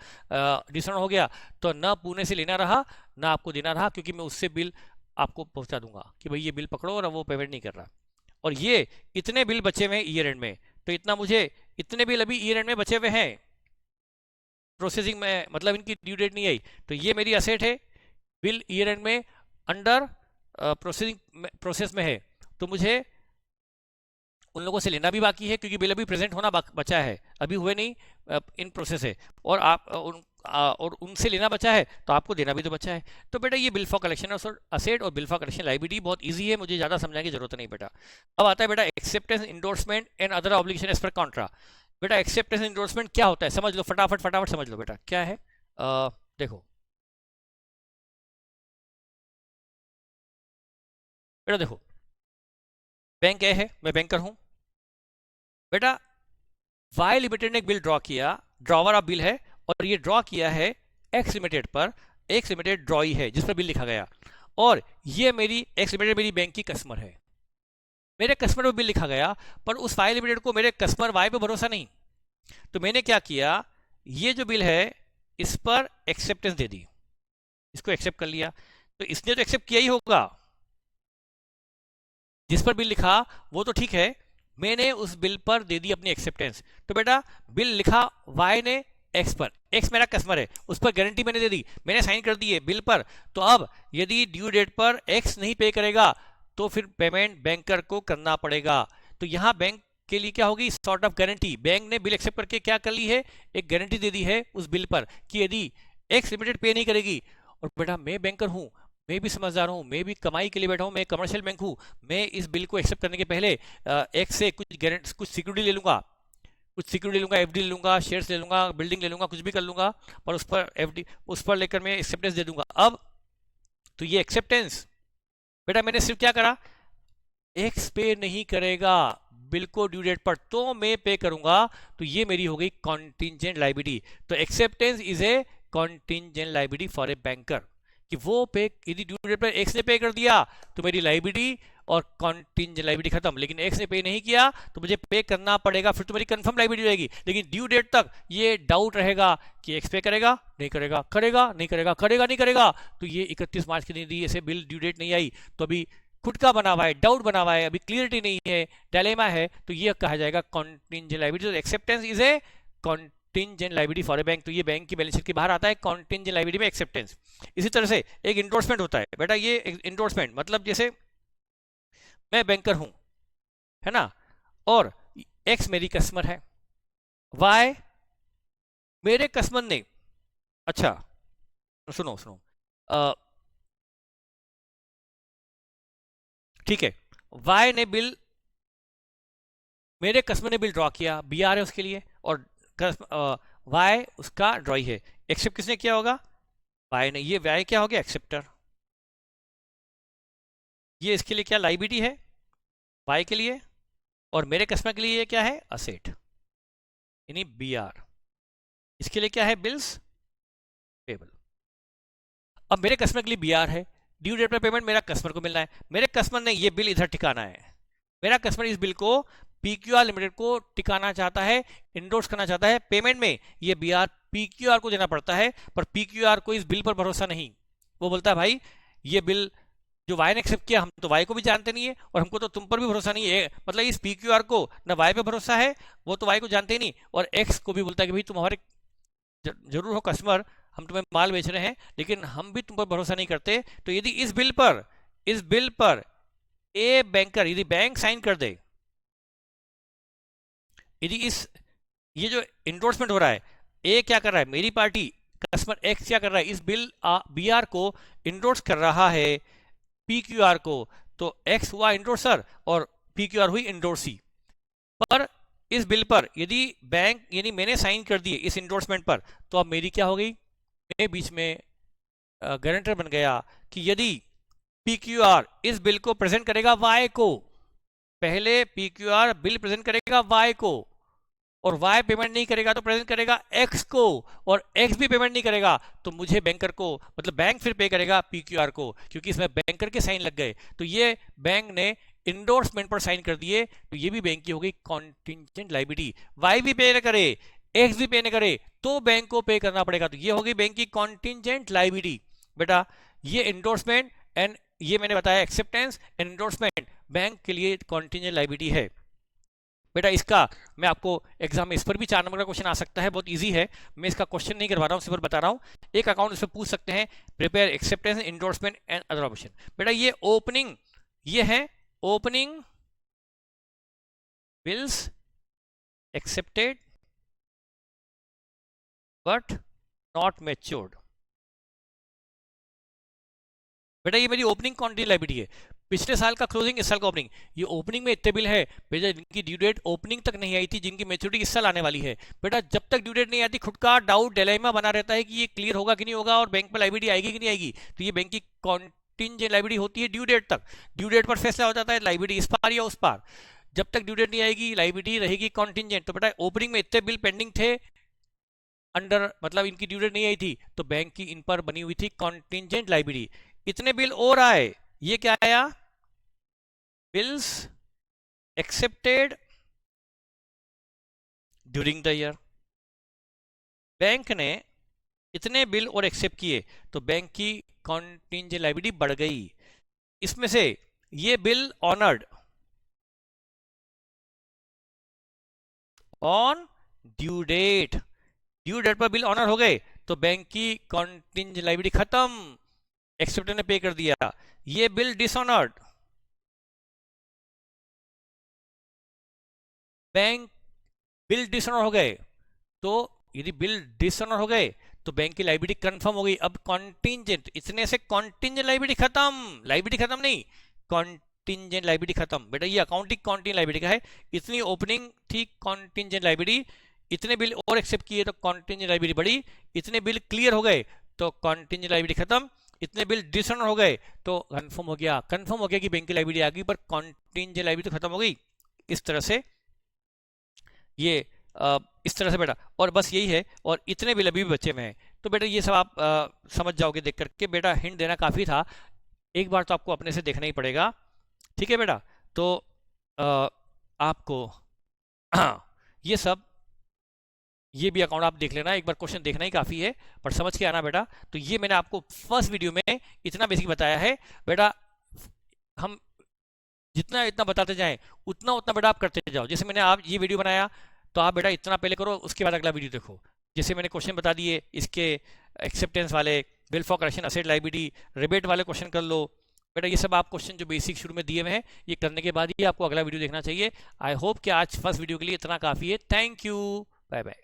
डिसऑनर हो गया, तो ना पुणे से लेना रहा ना आपको देना रहा, क्योंकि मैं उससे बिल आपको पहुंचा दूंगा कि भाई ये बिल पकड़ो, और वो पेमेंट नहीं कर रहा। और ये इतने बिल बचे हुए हैं ईयर एंड में, तो इतना मुझे इतने बिल अभी ईयर एंड में बचे हुए हैं, प्रोसेसिंग में, मतलब इनकी ड्यू डेट नहीं आई, तो ये मेरी असेट है, बिल ईयर एंड में अंडर प्रोसेस में है, तो मुझे उन लोगों से लेना भी बाकी है क्योंकि बिल अभी प्रेजेंट होना बचा है, अभी हुए नहीं, इन प्रोसेस है, और आप और उनसे लेना बचा है तो आपको देना भी तो बचा है। तो बेटा ये बिल फॉर कलेक्शन असेट और बिल फॉर कलेक्शन लायबिलिटी बहुत इजी है, मुझे ज़्यादा समझाने की जरूरत नहीं बेटा। अब आता है बेटा acceptance endorsement and other obligation as per contra. बेटा एक्सेप्टेंस इंडोर्समेंट क्या होता है समझ लो, फटाफट फटाफट समझ लो बेटा क्या है। देखो बेटा, देखो बैंक ए है, मैं बैंकर हूं बेटा, वाई लिमिटेड ने एक बिल ड्रॉ किया, ड्रॉवर ऑफ बिल है, और ये ड्रॉ किया है एक्स लिमिटेड पर, एक्स लिमिटेड ड्रॉई है जिस पर बिल लिखा गया, और ये मेरी एक्स लिमिटेड मेरी बैंक की कस्टमर है, मेरे कस्टमर पर बिल लिखा गया, पर उस वाई लिमिटेड को मेरे कस्टमर वाई पे भरोसा नहीं, तो मैंने क्या किया, ये जो बिल है इस पर एक्सेप्टेंस दे दी, इसको एक्सेप्ट कर लिया, तो इसने तो एक्सेप्ट किया ही होगा, जिस पर बिल लिखा वो तो ठीक है, मैंने उस बिल पर दे दी अपनी एक्सेप्टेंस, तो बेटा बिल लिखा वाई ने एक्स पर, एक्स मेरा कस्टमर है, उस पर गारंटी मैंने दे दी, मैंने साइन कर दी है बिल पर, तो अब यदि ड्यू डेट पर एक्स नहीं पे करेगा तो फिर पेमेंट बैंकर को करना पड़ेगा। तो यहां बैंक के लिए क्या होगी, सॉर्ट ऑफ गारंटी, बैंक ने बिल एक्सेप्ट करके क्या कर ली है, एक गारंटी दे दी है उस बिल पर कि यदि एक्स लिमिटेड पे नहीं करेगी, और बेटा मैं बैंकर हूं, मैं भी समझदार हूँ, मैं भी कमाई के लिए बैठा हूँ, मैं कमर्शियल बैंक हूँ, मैं इस बिल को एक्सेप्ट करने के पहले एक्स से कुछ गारंटी, कुछ सिक्योरिटी ले लूंगा, कुछ सिक्योरिटी ले लूंगा, एफडी ले लूंगा, शेयर्स ले लूंगा, बिल्डिंग ले लूंगा, कुछ भी कर लूंगा, पर उस पर एफडी, उस पर लेकर मैं एक्सेप्टेंस दे दूंगा। अब तो ये एक्सेप्टेंस बेटा मैंने सिर्फ क्या करा, एक्स पे नहीं करेगा बिल को ड्यू डेट पर, तो मैं पे करूंगा, तो ये मेरी हो गई कॉन्टिंजेंट लायबिलिटी। तो acceptance is a contingent liability for a banker, कि वो पे, यदि ड्यू डेट पर एक्स ने पे कर दिया तो मेरी लायबिलिटी और कॉन्टिंजेंट लायबिलिटी खत्म, लेकिन एक्स ने पे नहीं किया तो मुझे पे करना पड़ेगा, फिर तो मेरी कंफर्म लायबिलिटी रहेगी, लेकिन ड्यू डेट तक ये डाउट रहेगा कि एक्स पे करेगा नहीं करेगा, करेगा नहीं करेगा, करेगा नहीं करेगा, तो ये 31 मार्च के दिन ऐसे बिल ड्यू डेट नहीं आई, तो अभी खुद का बना हुआ है, डाउट बना हुआ है, अभी क्लियरिटी नहीं है, डायलेमा है, तो ये कहा जाएगा कॉन्टिंजेंट लायबिलिटी। तो acceptance is a contingent liability for a bank, तो ये बैंक की बैलेंस शीट के बाहर आता है कॉन्टिंजेंट लायबिलिटी में एक्सेप्टेंस। इसी तरह से एक इंडोर्समेंट होता है बेटा, ये इंडोर्समेंट मतलब जैसे मैं बैंकर हूं, है ना, और एक्स मेरी कस्टमर है, वाई मेरे कस्टमर ने, अच्छा सुनो सुनो, ठीक है, वाई ने बिल, मेरे कस्टमर ने बिल ड्रॉ किया, बी आर है उसके लिए, और वाई उसका ड्रॉई है, एक्सेप्ट किसने किया होगा, वाई ने, ये वाई क्या हो गया, एक्सेप्टर, ये इसके लिए क्या लायबिलिटी है वाई के लिए, और मेरे कस्टमर के लिए ये क्या है, असेट यानी बी आर, इसके लिए क्या है, बिल्स पेबल। अब मेरे कस्टमर के लिए बी आर है, ड्यू डेट पर पेमेंट मेरा कस्टमर को मिलना है, मेरे कस्टमर ने ये बिल इधर टिकाना है, मेरा कस्टमर इस बिल को पीक्यूआर लिमिटेड को टिकाना चाहता है, इंडोर्स करना चाहता है, पेमेंट में ये बीआर पीक्यूआर को देना पड़ता है, पर पीक्यूआर को इस बिल पर भरोसा नहीं, वो बोलता है भाई ये बिल जो वाई ने एक्सेप्ट किया, हम तो वाई को भी जानते नहीं है, और हमको तो तुम पर भी भरोसा नहीं है, मतलब इस पीक्यूआर को ना वाई पे भरोसा है, वो तो वाई को जानते ही नहीं, और एक्स को भी बोलता है कि भाई तुम हमारे जरूर हो कस्टमर, हम तुम्हें माल बेच रहे हैं, लेकिन हम भी तुम पर भरोसा नहीं करते, तो यदि इस बिल पर ए बैंकर, यदि बैंक साइन कर दे, यदि इस, ये जो इंडोर्समेंट हो रहा है, ए क्या कर रहा है, मेरी पार्टी कस्टमर एक्स क्या कर रहा है, इस बिल बी आर को इंडोर्स कर रहा है पी क्यू आर को, तो एक्स हुआ इंडोर्सर और पी क्यू आर हुई इंडोर्सी, पर इस बिल पर यदि बैंक यानी मैंने साइन कर दिए इस इंडोर्समेंट पर, तो अब मेरी क्या हो गई, मैं बीच में गारंटर बन गया कि यदि पी क्यू आर इस बिल को प्रेजेंट करेगा वाई को, पहले P Q R bill present करेगा वाई को, और वाई पेमेंट नहीं करेगा तो प्रेजेंट करेगा एक्स को, और एक्स भी पेमेंट नहीं करेगा तो मुझे बैंकर को, मतलब बैंक फिर पे करेगा पीक्यूआर को, क्योंकि इसमें बैंकर के साइन लग गए, तो ये बैंक ने इंडोर्समेंट पर साइन कर दिए, तो ये भी बैंक की हो गई कॉन्टिंजेंट लायबिलिटी। वाई भी पे न करे, एक्स भी पे न करे, तो बैंक को पे करना पड़ेगा, तो ये होगी बैंक की कॉन्टिंजेंट लायबिलिटी। बेटा ये इंडोर्समेंट एंड ये मैंने बताया एक्सेप्टेंस एंड इंडोर्समेंट बैंक के लिए कॉन्टिंजेंट लायबिलिटी है। बेटा इसका मैं आपको एग्जाम में इस पर भी 4 नंबर का क्वेश्चन आ सकता है, बहुत इजी है। मैं इसका क्वेश्चन नहीं करवा रहा हूँ, सिर्फ बता रहा हूँ। एक अकाउंट इसमें पूछ सकते हैं, prepare acceptance endorsement and other option. बेटा ये ओपनिंग, ये है opening bills accepted but not matured. बेटा ये मेरी ओपनिंग क्वांटिटी लायबिलिटी है, पिछले साल का क्लोजिंग, इस साल का ओपनिंग। ये ओपनिंग में इतने बिल है बेटा जिनकी ड्यू डेट ओपनिंग तक नहीं आई थी, जिनकी मैच्योरिटी इस साल आने वाली है। बेटा जब तक ड्यू डेट नहीं आती, खुद का डाउट डिलेमा बना रहता है कि ये क्लियर होगा कि नहीं होगा, और बैंक में लायबिलिटी आएगी कि नहीं आएगी। तो ये बैंक की कॉन्टिंजेंट लायबिलिटी होती है ड्यू डेट तक। ड्यू डेट पर फैसला हो जाता है लायबिलिटी इस पार या उस पार। जब तक ड्यू डेट नहीं आएगी, लायबिलिटी रहेगी कॉन्टिंजेंट। तो बेटा ओपनिंग में इतने बिल पेंडिंग थे अंडर, मतलब इनकी ड्यू डेट नहीं आई थी, तो बैंक की इन पर बनी हुई थी कॉन्टिंजेंट लायबिलिटी। इतने बिल और आए, ये क्या आया, bills accepted during the year. Bank ने इतने बिल और एक्सेप्ट किए, तो बैंक की कॉन्टिंजेंट लायबिलिटी बढ़ गई। इसमें से ये bill honoured on due date, due date पर बिल ऑनर हो गए, तो बैंक की कॉन्टिंजेंट लायबिलिटी खत्म, एक्सेप्टर ने पे कर दिया। ये bill dishonoured, bank bill dishonour हो गए, तो यदि बिल डिसऑनर हो गए तो बैंक की लायबिलिटी कंफर्म हो गई। अब कॉन्टिंजेंट, इतने से कॉन्टिंजेंट लायबिलिटी खत्म, लायबिलिटी खत्म नहीं, कॉन्टिंजेंट लायबिलिटी खत्म। बेटा ये अकाउंटिंग कॉन्टिंजेंट लायबिलिटी का है। इतनी ओपनिंग थी कॉन्टिंजेंट लायबिलिटी, इतने बिल और एक्सेप्ट किए तो कॉन्टिंजेंट लायबिलिटी बढ़ी, इतने बिल क्लियर हो गए तो कॉन्टिंजेंट लायबिलिटी खत्म, इतने बिल डिसऑनर हो गए तो कंफर्म हो गया, कंफर्म हो गया कि बैंक की लायबिलिटी आ गई, पर कॉन्टिंजेंट लायबिलिटी तो खत्म हो गई। इस तरह से ये इस तरह से बेटा, और बस यही है, और इतने बिल अभी भी बच्चे में हैं। तो बेटा ये सब आप समझ जाओगे देख करके। बेटा हिंट देना काफ़ी था, एक बार तो आपको अपने से देखना ही पड़ेगा, ठीक है बेटा। तो आपको ये सब, ये भी अकाउंट आप देख लेना, एक बार क्वेश्चन देखना ही काफ़ी है, पर समझ के आना बेटा। तो ये मैंने आपको फर्स्ट वीडियो में इतना बेसिक बताया है बेटा। हम जितना इतना बताते जाएं, उतना उतना बेटा आप करते जाओ। जैसे मैंने आप ये वीडियो बनाया, तो आप बेटा इतना पहले करो, उसके बाद अगला वीडियो देखो। जैसे मैंने क्वेश्चन बता दिए इसके एक्सेप्टेंस वाले, bill for correction, asset liability, rebate वाले क्वेश्चन कर लो बेटा। ये सब आप क्वेश्चन जो बेसिक शुरू में दिए हुए हैं, ये करने के बाद ही आपको अगला वीडियो देखना चाहिए। आई होप कि आज फर्स्ट वीडियो के लिए इतना काफ़ी है। Thank you, bye bye.